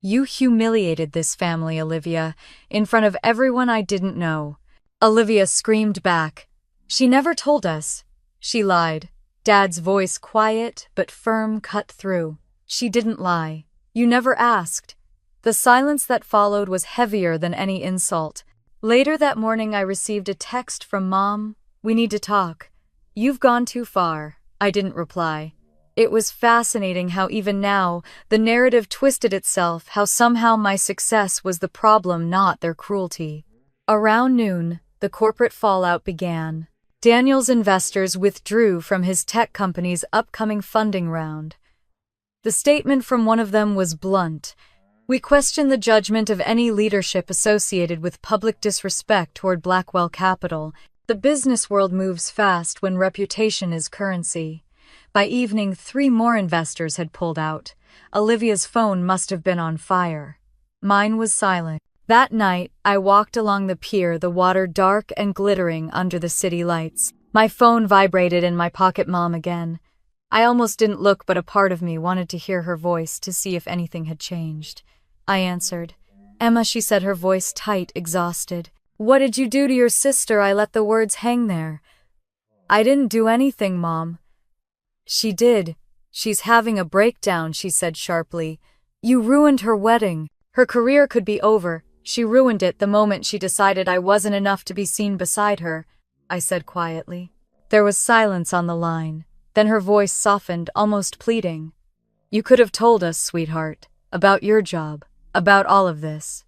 "You humiliated this family, Olivia, in front of everyone I didn't know." Olivia screamed back. "She never told us." She lied. Dad's voice, quiet but firm, cut through. "She didn't lie. You never asked." The silence that followed was heavier than any insult. Later that morning I received a text from Mom. "We need to talk." "You've gone too far." I didn't reply. It was fascinating how even now, the narrative twisted itself, how somehow my success was the problem, not their cruelty. Around noon, the corporate fallout began. Daniel's investors withdrew from his tech company's upcoming funding round. The statement from one of them was blunt. "We question the judgment of any leadership associated with public disrespect toward Blackwell Capital. The business world moves fast when reputation is currency." By evening, 3 more investors had pulled out. Olivia's phone must have been on fire. Mine was silent. That night, I walked along the pier, the water dark and glittering under the city lights. My phone vibrated in my pocket. Mom again. I almost didn't look, but a part of me wanted to hear her voice to see if anything had changed. I answered. "Emma," she said, her voice tight, exhausted. "What did you do to your sister?" I let the words hang there. "I didn't do anything, Mom." "She did. She's having a breakdown," she said sharply. "You ruined her wedding. Her career could be over. She ruined it the moment she decided I wasn't enough to be seen beside her," I said quietly. There was silence on the line. Then her voice softened, almost pleading. "You could have told us, sweetheart, about your job, about all of this."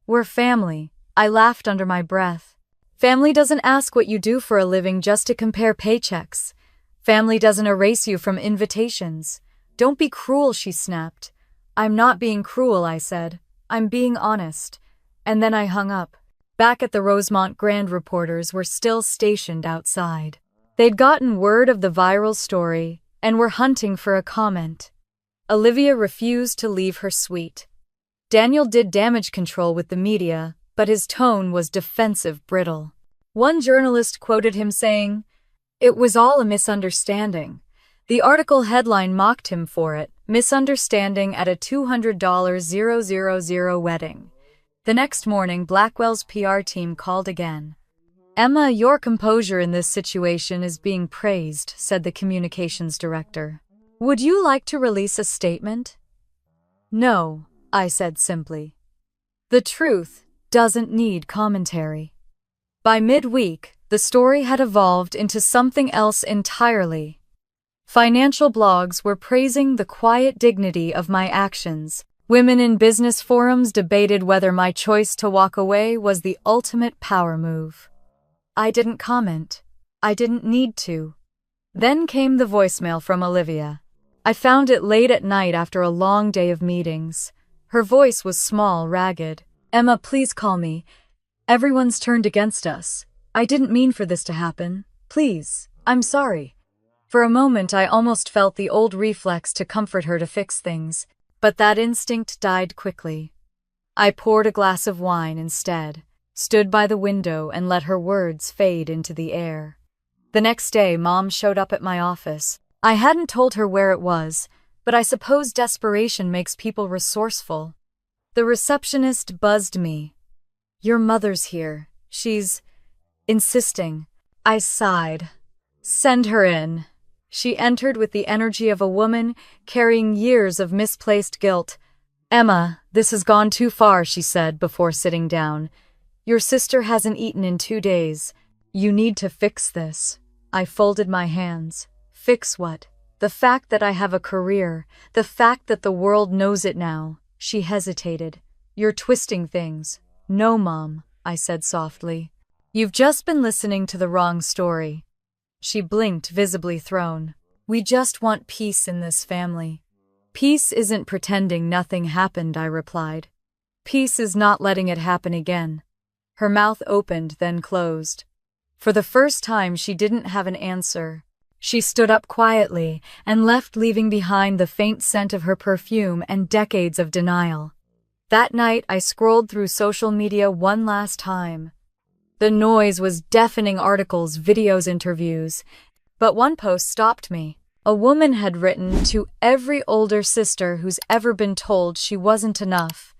"We're family," I laughed under my breath. "Family doesn't ask what you do for a living just to compare paychecks. Family doesn't erase you from invitations." "Don't be cruel," she snapped. "I'm not being cruel," I said. "I'm being honest." And then I hung up. Back at the Rosemont Grand, reporters were still stationed outside. They'd gotten word of the viral story and were hunting for a comment. Olivia refused to leave her suite. Daniel did damage control with the media, but his tone was defensive, brittle. One journalist quoted him saying, "It was all a misunderstanding." The article headline mocked him for it, "Misunderstanding at a $200,000 wedding." The next morning, Blackwell's PR team called again. "Emma, your composure in this situation is being praised," said the communications director. "Would you like to release a statement?" "No," I said simply. The truth doesn't need commentary. By midweek, the story had evolved into something else entirely. Financial blogs were praising the quiet dignity of my actions. Women in business forums debated whether my choice to walk away was the ultimate power move. I didn't comment. I didn't need to. Then came the voicemail from Olivia. I found it late at night after a long day of meetings. Her voice was small, ragged. "Emma, please call me. Everyone's turned against us. I didn't mean for this to happen. Please, I'm sorry." For a moment, I almost felt the old reflex to comfort her, to fix things, but that instinct died quickly. I poured a glass of wine instead, stood by the window, and let her words fade into the air. The next day, Mom showed up at my office. I hadn't told her where it was, but I suppose desperation makes people resourceful. The receptionist buzzed me. "Your mother's here. She's insisting." I sighed. "Send her in." She entered with the energy of a woman carrying years of misplaced guilt. "Emma, this has gone too far," she said before sitting down. "Your sister hasn't eaten in 2 days. You need to fix this." I folded my hands. Fix what? The fact that I have a career, the fact that the world knows it now. She hesitated. "You're twisting things." "No, Mom," I said softly. "You've just been listening to the wrong story." She blinked, visibly thrown. "We just want peace in this family." "Peace isn't pretending nothing happened," I replied. "Peace is not letting it happen again." Her mouth opened, then closed. For the first time, she didn't have an answer. She stood up quietly and left, leaving behind the faint scent of her perfume and decades of denial. That night, I scrolled through social media one last time. The noise was deafening: articles, videos, interviews. But one post stopped me. A woman had written, "To every older sister who's ever been told she wasn't enough,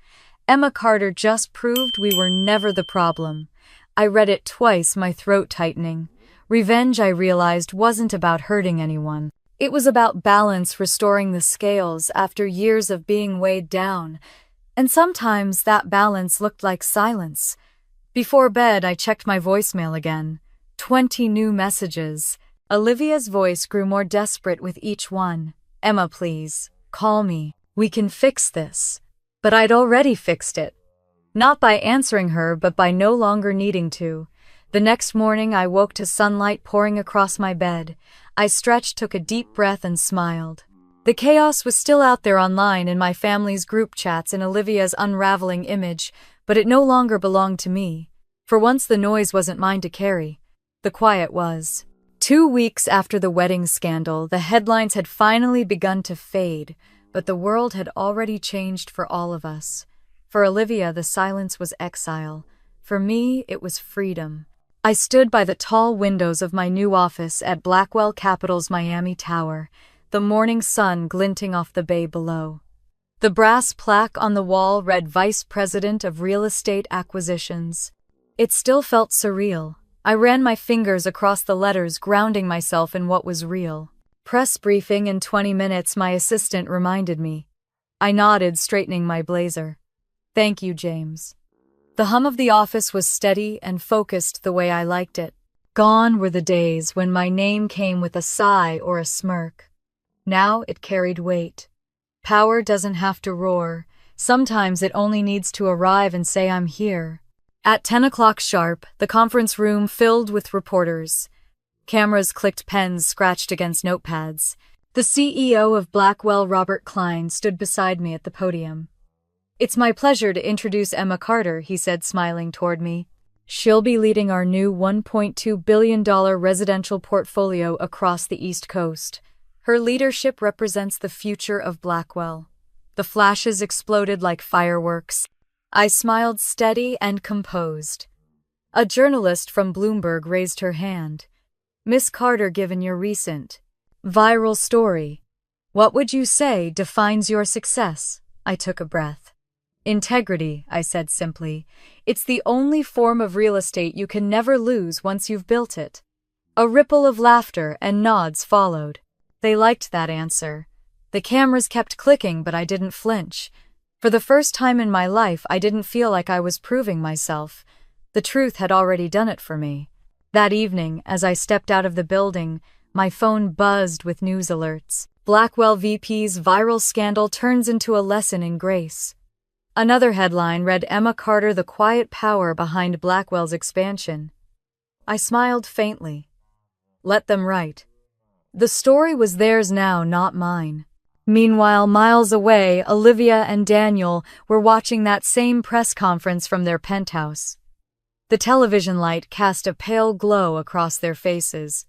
Emma Carter just proved we were never the problem." I read it twice, my throat tightening. Revenge, I realized, wasn't about hurting anyone. It was about balance, restoring the scales after years of being weighed down. And sometimes that balance looked like silence. Before bed, I checked my voicemail again. 20 new messages. Olivia's voice grew more desperate with each one. "Emma, please, call me. We can fix this." But I'd already fixed it. Not by answering her, but by no longer needing to. The next morning, I woke to sunlight pouring across my bed. I stretched, took a deep breath, and smiled. The chaos was still out there online, in my family's group chats, in Olivia's unraveling image, but it no longer belonged to me. For once, the noise wasn't mine to carry. The quiet was. 2 weeks after the wedding scandal, the headlines had finally begun to fade, but the world had already changed for all of us. For Olivia, the silence was exile. For me, it was freedom. I stood by the tall windows of my new office at Blackwell Capital's Miami Tower, the morning sun glinting off the bay below. The brass plaque on the wall read Vice President of Real Estate Acquisitions. It still felt surreal. I ran my fingers across the letters, grounding myself in what was real. "Press briefing in 20 minutes, my assistant reminded me. I nodded, straightening my blazer. "Thank you, James." The hum of the office was steady and focused, the way I liked it. Gone were the days when my name came with a sigh or a smirk. Now it carried weight. Power doesn't have to roar. Sometimes it only needs to arrive and say, "I'm here." At 10 o'clock sharp, the conference room filled with reporters. Cameras clicked, pens scratched against notepads. The CEO of Blackwell, Robert Klein, stood beside me at the podium. "It's my pleasure to introduce Emma Carter," he said, smiling toward me. "She'll be leading our new $1.2 billion residential portfolio across the East Coast. Her leadership represents the future of Blackwell." The flashes exploded like fireworks. I smiled, steady and composed. A journalist from Bloomberg raised her hand. "Miss Carter, given your recent viral story, what would you say defines your success?" I took a breath. "Integrity," I said simply. "It's the only form of real estate you can never lose once you've built it." A ripple of laughter and nods followed. They liked that answer. The cameras kept clicking, but I didn't flinch. For the first time in my life, I didn't feel like I was proving myself. The truth had already done it for me. That evening, as I stepped out of the building, my phone buzzed with news alerts. Blackwell VP's viral scandal turns into a lesson in grace. Another headline read, "Emma Carter, the quiet power behind Blackwell's expansion." I smiled faintly. Let them write. The story was theirs now, not mine. Meanwhile, miles away, Olivia and Daniel were watching that same press conference from their penthouse. The television light cast a pale glow across their faces.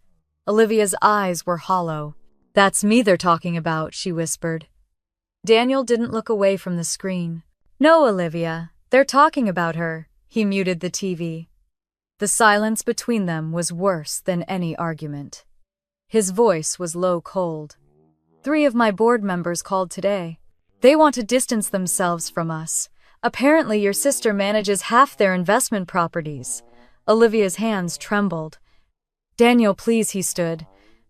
Olivia's eyes were hollow. "That's me they're talking about," she whispered. Daniel didn't look away from the screen. "No, Olivia, they're talking about her." He muted the TV. The silence between them was worse than any argument. His voice was low, cold. "3 of my board members called today. They want to distance themselves from us. Apparently your sister manages half their investment properties." Olivia's hands trembled. "Daniel, please," he stood.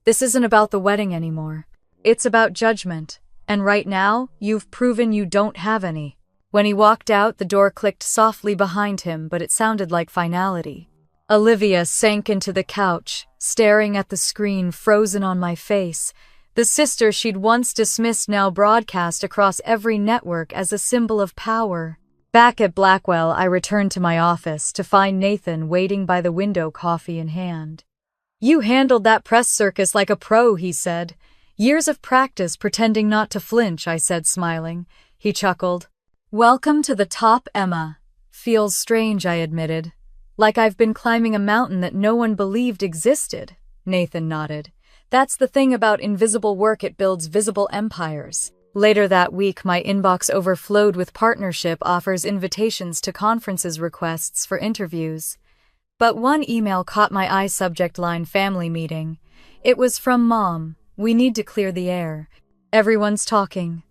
"This isn't about the wedding anymore. It's about judgment. And right now, you've proven you don't have any." When he walked out, the door clicked softly behind him, but it sounded like finality. Olivia sank into the couch, staring at the screen, frozen on my face. The sister she'd once dismissed now broadcast across every network as a symbol of power. Back at Blackwell, I returned to my office to find Nathan waiting by the window, coffee in hand. "You handled that press circus like a pro," he said. "Years of practice pretending not to flinch," I said, smiling. He chuckled. "Welcome to the top, Emma." "Feels strange," I admitted. "Like I've been climbing a mountain that no one believed existed." Nathan nodded. That's the thing about invisible work, it builds visible empires. Later that week, my inbox overflowed with partnership offers, invitations to conferences, requests for interviews. But one email caught my eye, subject line family meeting. It was from Mom. We need to clear the air. Everyone's talking.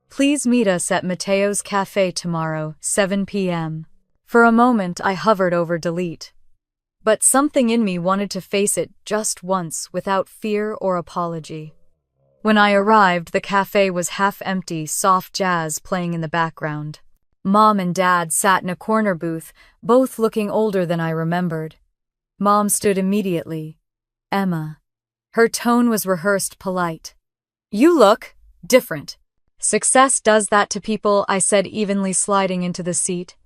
Please meet us at Mateo's Cafe tomorrow, 7 p.m. For a moment, I hovered over delete. But something in me wanted to face it just once without fear or apology. When I arrived, the cafe was half empty, soft jazz playing in the background. Mom and Dad sat in a corner booth, both looking older than I remembered. Mom stood immediately. Emma. Her tone was rehearsed, polite. You look different. Success does that to people, I said, evenly sliding into the seat.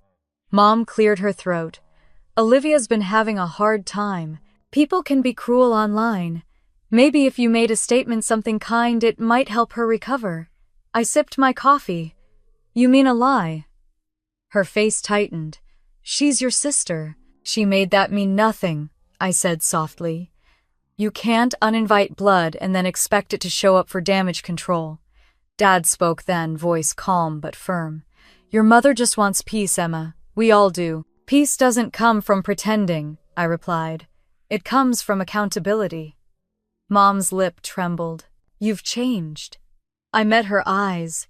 Mom cleared her throat. Olivia's been having a hard time. People can be cruel online. Maybe if you made a statement, something kind, it might help her recover. I sipped my coffee. You mean a lie? Her face tightened. She's your sister. She made that mean nothing, I said softly. You can't uninvite blood and then expect it to show up for damage control. Dad spoke then, voice calm but firm. Your mother just wants peace, Emma. We all do. Peace doesn't come from pretending, I replied. It comes from accountability. Mom's lip trembled. You've changed. I met her eyes.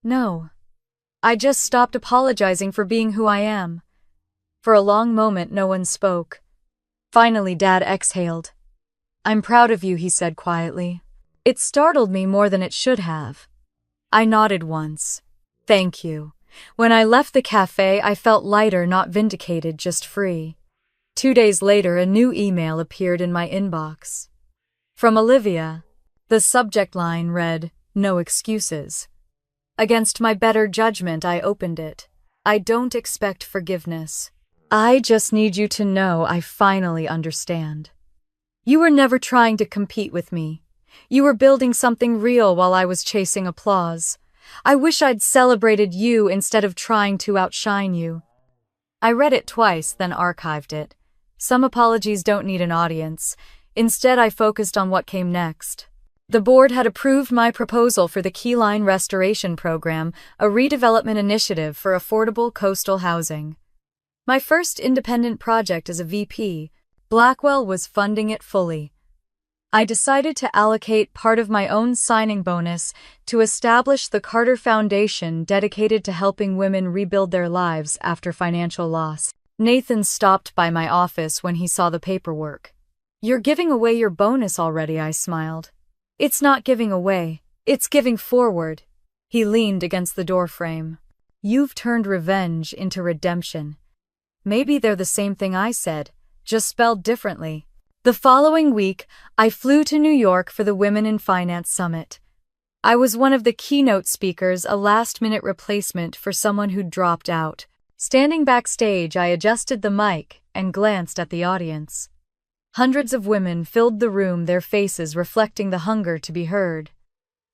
No. I just stopped apologizing for being who I am. For a long moment, no one spoke. Finally, Dad exhaled. I'm proud of you, he said quietly. It startled me more than it should have. I nodded once. Thank you. When I left the cafe, I felt lighter, not vindicated, just free. 2 days later, a new email appeared in my inbox. From Olivia. The subject line read, No excuses. Against my better judgment, I opened it. I don't expect forgiveness. I just need you to know I finally understand. You were never trying to compete with me. You were building something real while I was chasing applause. I wish I'd celebrated you instead of trying to outshine you. I read it twice, then archived it. Some apologies don't need an audience. Instead, I focused on what came next. The board had approved my proposal for the Keyline Restoration Program, a redevelopment initiative for affordable coastal housing. My first independent project as a VP, Blackwell was funding it fully. I decided to allocate part of my own signing bonus to establish the Carter Foundation, dedicated to helping women rebuild their lives after financial loss. Nathan stopped by my office when he saw the paperwork. You're giving away your bonus already, I smiled. It's not giving away, it's giving forward. He leaned against the doorframe. You've turned revenge into redemption. Maybe they're the same thing, I said, just spelled differently. The following week, I flew to New York for the Women in Finance Summit. I was one of the keynote speakers, a last-minute replacement for someone who'd dropped out. Standing backstage, I adjusted the mic and glanced at the audience. Hundreds of women filled the room, their faces reflecting the hunger to be heard.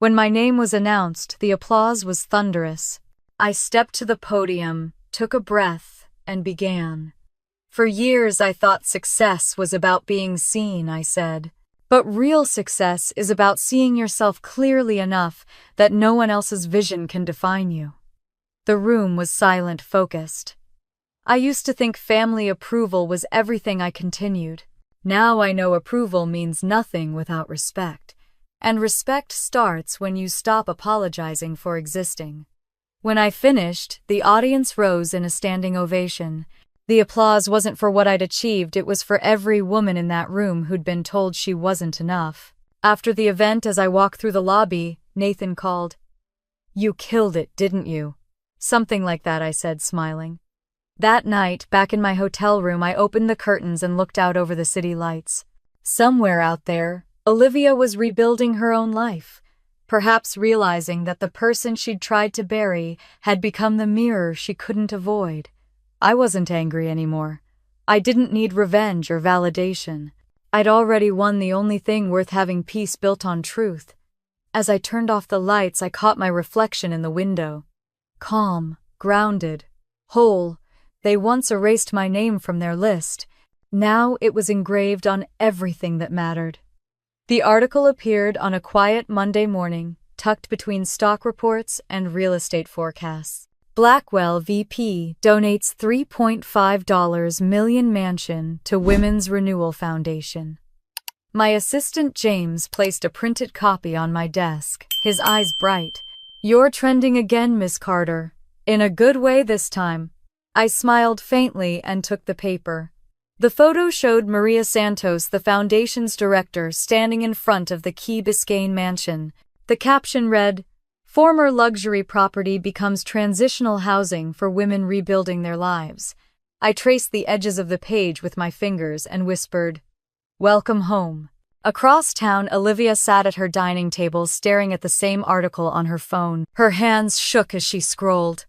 When my name was announced, the applause was thunderous. I stepped to the podium, took a breath, and began. For years, I thought success was about being seen, I said. But real success is about seeing yourself clearly enough that no one else's vision can define you. The room was silent, focused. I used to think family approval was everything, I continued. Now I know approval means nothing without respect. And respect starts when you stop apologizing for existing. When I finished, the audience rose in a standing ovation. The applause wasn't for what I'd achieved, it was for every woman in that room who'd been told she wasn't enough. After the event, as I walked through the lobby, Nathan called, You killed it, didn't you? Something like that, I said, smiling. That night, back in my hotel room, I opened the curtains and looked out over the city lights. Somewhere out there, Olivia was rebuilding her own life, perhaps realizing that the person she'd tried to bury had become the mirror she couldn't avoid. I wasn't angry anymore. I didn't need revenge or validation. I'd already won the only thing worth having, peace built on truth. As I turned off the lights, I caught my reflection in the window. Calm, grounded, whole. They once erased my name from their list. Now it was engraved on everything that mattered. The article appeared on a quiet Monday morning, tucked between stock reports and real estate forecasts. Blackwell VP donates $3.5 million mansion to Women's Renewal Foundation. My assistant James placed a printed copy on my desk, his eyes bright. "You're trending again, Miss Carter. In a good way this time." I smiled faintly and took the paper. The photo showed Maria Santos, the foundation's director, standing in front of the Key Biscayne mansion. The caption read, "Former luxury property becomes transitional housing for women rebuilding their lives." I traced the edges of the page with my fingers and whispered, "Welcome home." Across town, Olivia sat at her dining table staring at the same article on her phone. Her hands shook as she scrolled.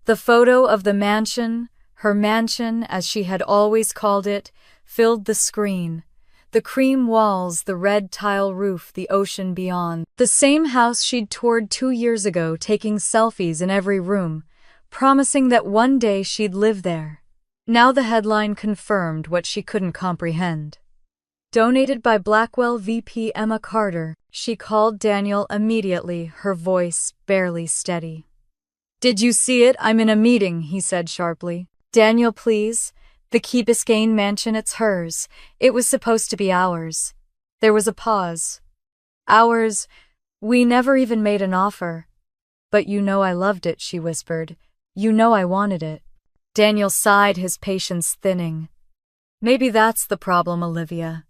The photo of the mansion, her mansion as she had always called it, filled the screen. The cream walls, the red tile roof, the ocean beyond. The same house she'd toured 2 years ago, taking selfies in every room, promising that one day she'd live there. Now the headline confirmed what she couldn't comprehend. Donated by Blackwell VP Emma Carter. She called Daniel immediately, her voice barely steady. "Did you see it? I'm in a meeting," he said sharply. "Daniel, please. The Key Biscayne mansion, it's hers. It was supposed to be ours." There was a pause. "Ours? We never even made an offer." "But you know I loved it," she whispered. "You know I wanted it." Daniel sighed, his patience thinning. "Maybe that's the problem, Olivia.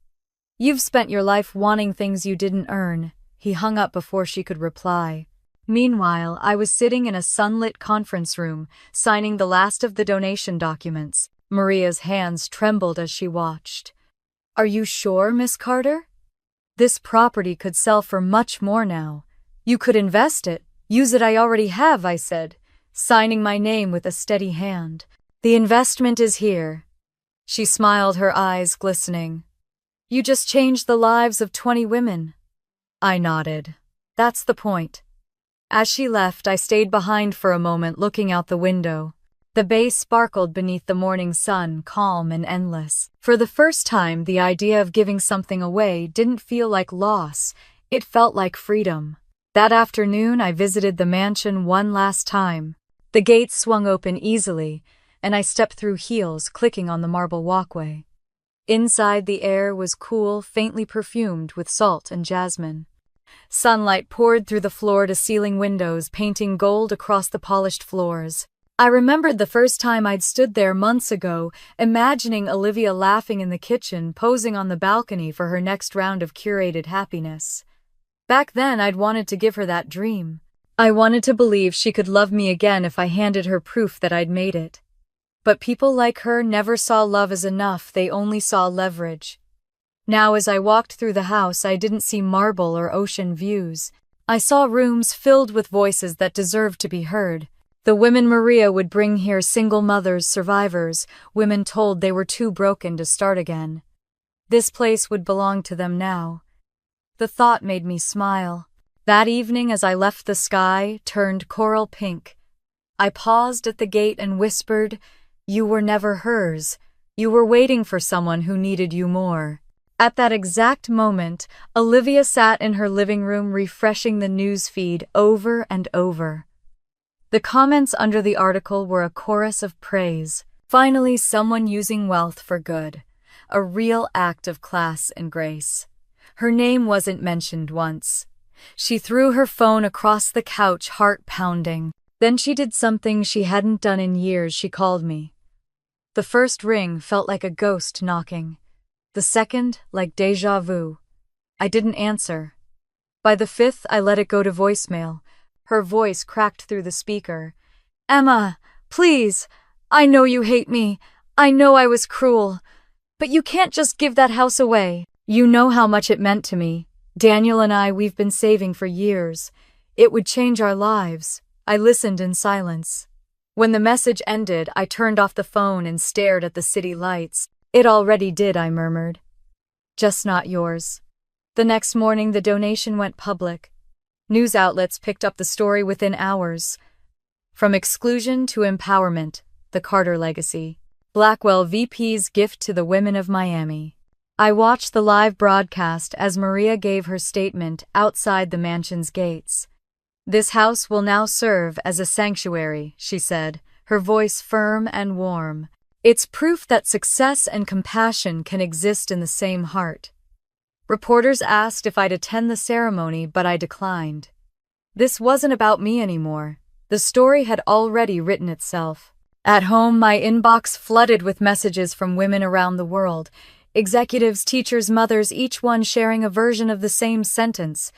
You've spent your life wanting things you didn't earn." He hung up before she could reply. Meanwhile, I was sitting in a sunlit conference room, signing the last of the donation documents. Maria's hands trembled as she watched. "Are you sure, Miss Carter? This property could sell for much more now. You could invest it. Use it I already have," I said, signing my name with a steady hand. "The investment is here." She smiled, her eyes glistening. "You just changed the lives of 20 women." I nodded. "That's the point." As she left, I stayed behind for a moment, looking out the window. The bay sparkled beneath the morning sun, calm and endless. For the first time, the idea of giving something away didn't feel like loss. It felt like freedom. That afternoon, I visited the mansion one last time. The gates swung open easily, and I stepped through heels, clicking on the marble walkway. Inside, the air was cool, faintly perfumed with salt and jasmine. Sunlight poured through the floor-to-ceiling windows, painting gold across the polished floors. I remembered the first time I'd stood there months ago, imagining Olivia laughing in the kitchen, posing on the balcony for her next round of curated happiness. Back then, I'd wanted to give her that dream. I wanted to believe she could love me again if I handed her proof that I'd made it. But people like her never saw love as enough, they only saw leverage. Now, as I walked through the house, I didn't see marble or ocean views. I saw rooms filled with voices that deserved to be heard. The women Maria would bring here, single mothers, survivors, women told they were too broken to start again. This place would belong to them now. The thought made me smile. That evening, as I left, the sky turned coral pink. I paused at the gate and whispered, "You were never hers. You were waiting for someone who needed you more." At that exact moment, Olivia sat in her living room refreshing the news feed over and over. The comments under the article were a chorus of praise. Finally, someone using wealth for good. A real act of class and grace. Her name wasn't mentioned once. She threw her phone across the couch, heart pounding. Then she did something she hadn't done in years. She called me. The first ring felt like a ghost knocking. The second, like déjà vu. I didn't answer. By the fifth, I let it go to voicemail. Her voice cracked through the speaker. "Emma, please. I know you hate me. I know I was cruel. But you can't just give that house away. You know how much it meant to me. Daniel and I, we've been saving for years. It would change our lives." I listened in silence. When the message ended, I turned off the phone and stared at the city lights. "It already did," I murmured. "Just not yours." The next morning, the donation went public. News outlets picked up the story within hours. From exclusion to empowerment, the Carter legacy. Blackwell VP's gift to the women of Miami. I watched the live broadcast as Maria gave her statement outside the mansion's gates. "This house will now serve as a sanctuary," she said, her voice firm and warm. "It's proof that success and compassion can exist in the same heart." Reporters asked if I'd attend the ceremony, but I declined. This wasn't about me anymore. The story had already written itself. At home, my inbox flooded with messages from women around the world. Executives, teachers, mothers, each one sharing a version of the same sentence.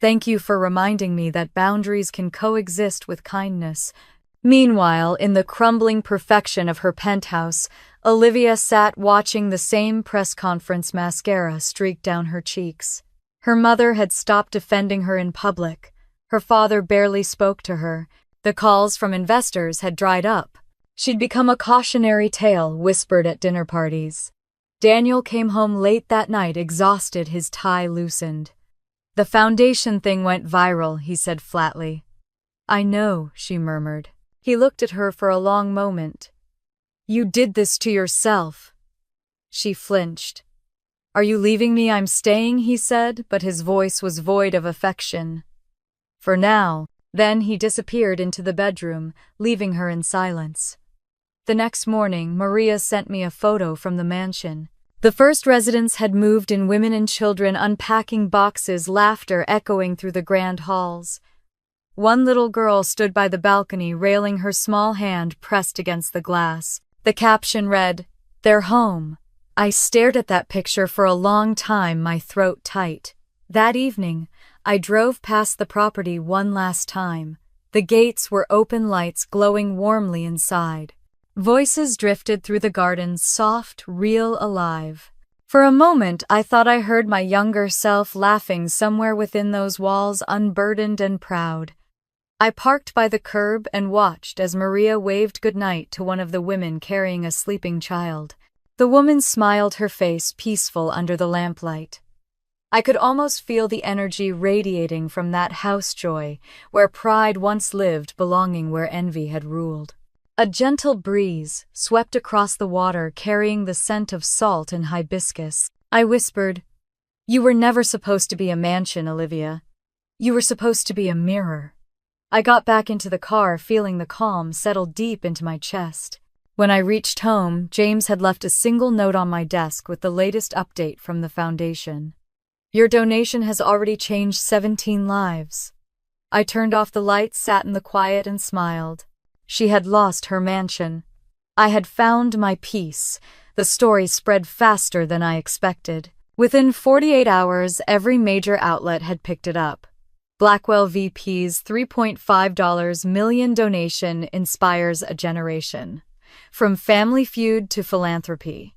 "Thank you for reminding me that boundaries can coexist with kindness." Meanwhile, in the crumbling perfection of her penthouse, Olivia sat watching the same press conference, mascara streaked down her cheeks. Her mother had stopped defending her in public. Her father barely spoke to her. The calls from investors had dried up. She'd become a cautionary tale whispered at dinner parties. Daniel came home late that night, exhausted, his tie loosened. "The foundation thing went viral," he said flatly. "I know," she murmured. He looked at her for a long moment. "You did this to yourself." She flinched. "Are you leaving me?" "I'm staying," he said, but his voice was void of affection. "For now." Then he disappeared into the bedroom, leaving her in silence. The next morning, Maria sent me a photo from the mansion. The first residents had moved in, women and children unpacking boxes, laughter echoing through the grand halls. One little girl stood by the balcony, railing, her small hand pressed against the glass. The caption read, "They're home." I stared at that picture for a long time, my throat tight. That evening, I drove past the property one last time. The gates were open, lights glowing warmly inside. Voices drifted through the garden, soft, real, alive. For a moment, I thought I heard my younger self laughing somewhere within those walls, unburdened and proud. I parked by the curb and watched as Maria waved goodnight to one of the women carrying a sleeping child. The woman smiled, her face peaceful under the lamplight. I could almost feel the energy radiating from that house, joy where pride once lived, belonging where envy had ruled. A gentle breeze swept across the water, carrying the scent of salt and hibiscus. I whispered, "You were never supposed to be a mansion, Olivia. You were supposed to be a mirror." I got back into the car, feeling the calm settle deep into my chest. When I reached home, James had left a single note on my desk with the latest update from the foundation. "Your donation has already changed 17 lives." I turned off the lights, sat in the quiet, and smiled. She had lost her mansion. I had found my peace. The story spread faster than I expected. Within 48 hours, every major outlet had picked it up. Blackwell VP's $3.5 million donation inspires a generation. From Family Feud to philanthropy.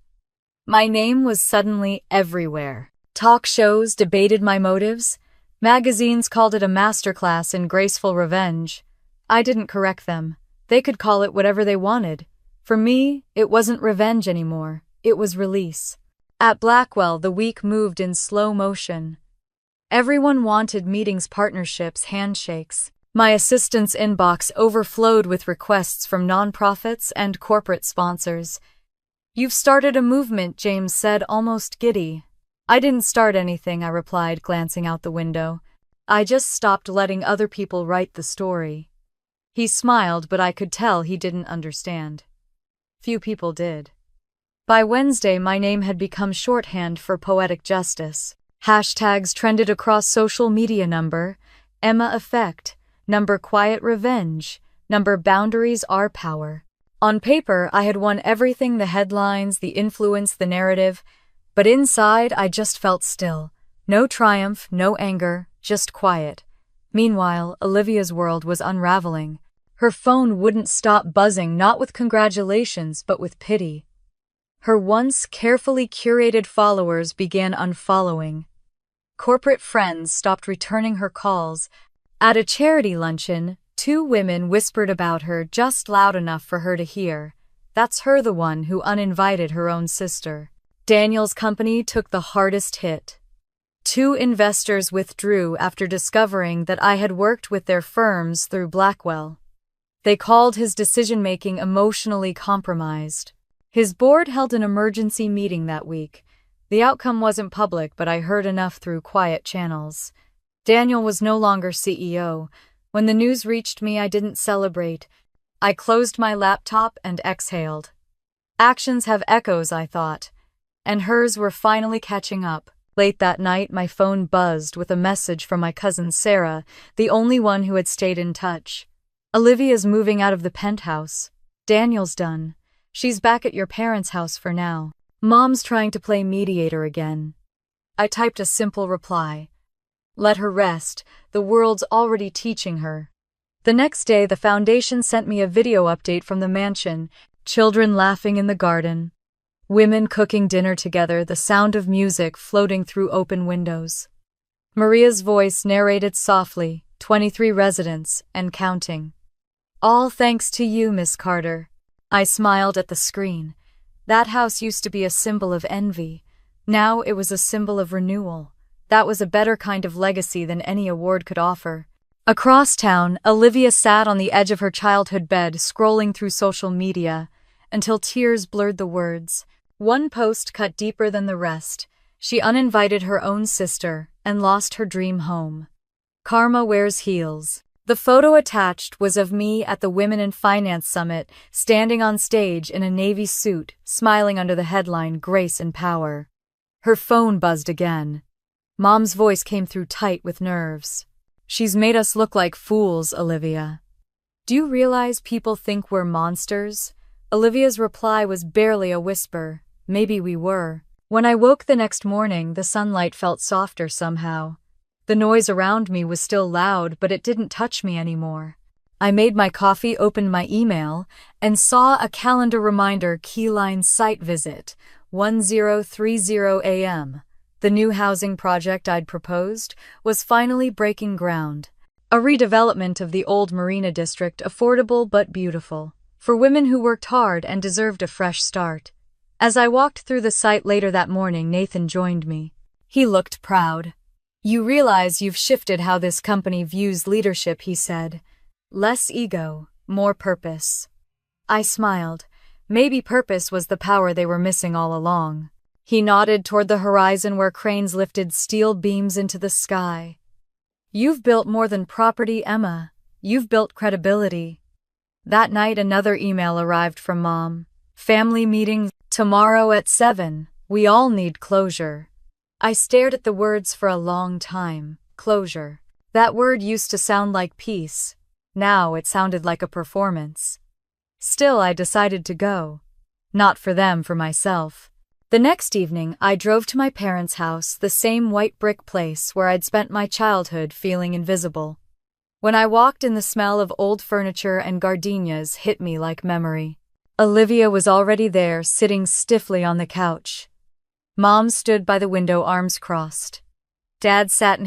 My name was suddenly everywhere. Talk shows debated my motives. Magazines called it a masterclass in graceful revenge. I didn't correct them. They could call it whatever they wanted. For me, it wasn't revenge anymore. It was release. At Blackwell, the week moved in slow motion. Everyone wanted meetings, partnerships, handshakes. My assistant's inbox overflowed with requests from nonprofits and corporate sponsors. "You've started a movement," James said, almost giddy. "I didn't start anything," I replied, glancing out the window. "I just stopped letting other people write the story." He smiled, but I could tell he didn't understand. Few people did. By Wednesday, my name had become shorthand for poetic justice. Hashtags trended across social media: number Emma Effect, number Quiet Revenge, number Boundaries Are Power. On paper, I had won everything: the headlines, the influence, the narrative. But inside, I just felt still. No triumph, no anger, just quiet. Meanwhile, Olivia's world was unraveling. Her phone wouldn't stop buzzing, not with congratulations, but with pity. Her once carefully curated followers began unfollowing. Corporate friends stopped returning her calls. At a charity luncheon, 2 women whispered about her just loud enough for her to hear. That's her, the one who uninvited her own sister. Daniel's company took the hardest hit. 2 investors withdrew after discovering that I had worked with their firms through Blackwell. They called his decision-making emotionally compromised. His board held an emergency meeting that week. The outcome wasn't public, but I heard enough through quiet channels. Daniel was no longer CEO. When the news reached me, I didn't celebrate. I closed my laptop and exhaled. Actions have echoes, I thought, and hers were finally catching up. Late that night, my phone buzzed with a message from my cousin Sarah, the only one who had stayed in touch. Olivia's moving out of the penthouse. Daniel's done. She's back at your parents' house for now. Mom's trying to play mediator again. I typed a simple reply. Let her rest, the world's already teaching her. The next day, the foundation sent me a video update from the mansion, children laughing in the garden, women cooking dinner together, the sound of music floating through open windows. Maria's voice narrated softly, 23 residents, and counting. All thanks to you, Miss Carter. I smiled at the screen. That house used to be a symbol of envy. Now it was a symbol of renewal. That was a better kind of legacy than any award could offer. Across town, Olivia sat on the edge of her childhood bed, scrolling through social media, until tears blurred the words. One post cut deeper than the rest. She uninvited her own sister and lost her dream home. Karma wears heels. The photo attached was of me at the Women in Finance Summit, standing on stage in a navy suit, smiling under the headline, Grace and Power. Her phone buzzed again. Mom's voice came through tight with nerves. She's made us look like fools, Olivia. Do you realize people think we're monsters? Olivia's reply was barely a whisper. Maybe we were. When I woke the next morning, the sunlight felt softer somehow. The noise around me was still loud, but it didn't touch me anymore. I made my coffee, opened my email, and saw a calendar reminder, Keyline site visit, 1030 a.m. The new housing project I'd proposed was finally breaking ground. A redevelopment of the old Marina district, affordable but beautiful, for women who worked hard and deserved a fresh start. As I walked through the site later that morning, Nathan joined me. He looked proud. You realize you've shifted how this company views leadership, he said. Less ego, more purpose. I smiled. Maybe purpose was the power they were missing all along. He nodded toward the horizon where cranes lifted steel beams into the sky. You've built more than property, Emma. You've built credibility. That night, another email arrived from Mom. Family meeting tomorrow at 7. We all need closure. I stared at the words for a long time. Closure. That word used to sound like peace. Now it sounded like a performance. Still, I decided to go. Not for them, for myself. The next evening, I drove to my parents' house, the same white brick place where I'd spent my childhood feeling invisible. When I walked in, the smell of old furniture and gardenias hit me like memory. Olivia was already there, sitting stiffly on the couch. Mom stood by the window, arms crossed. Dad sat in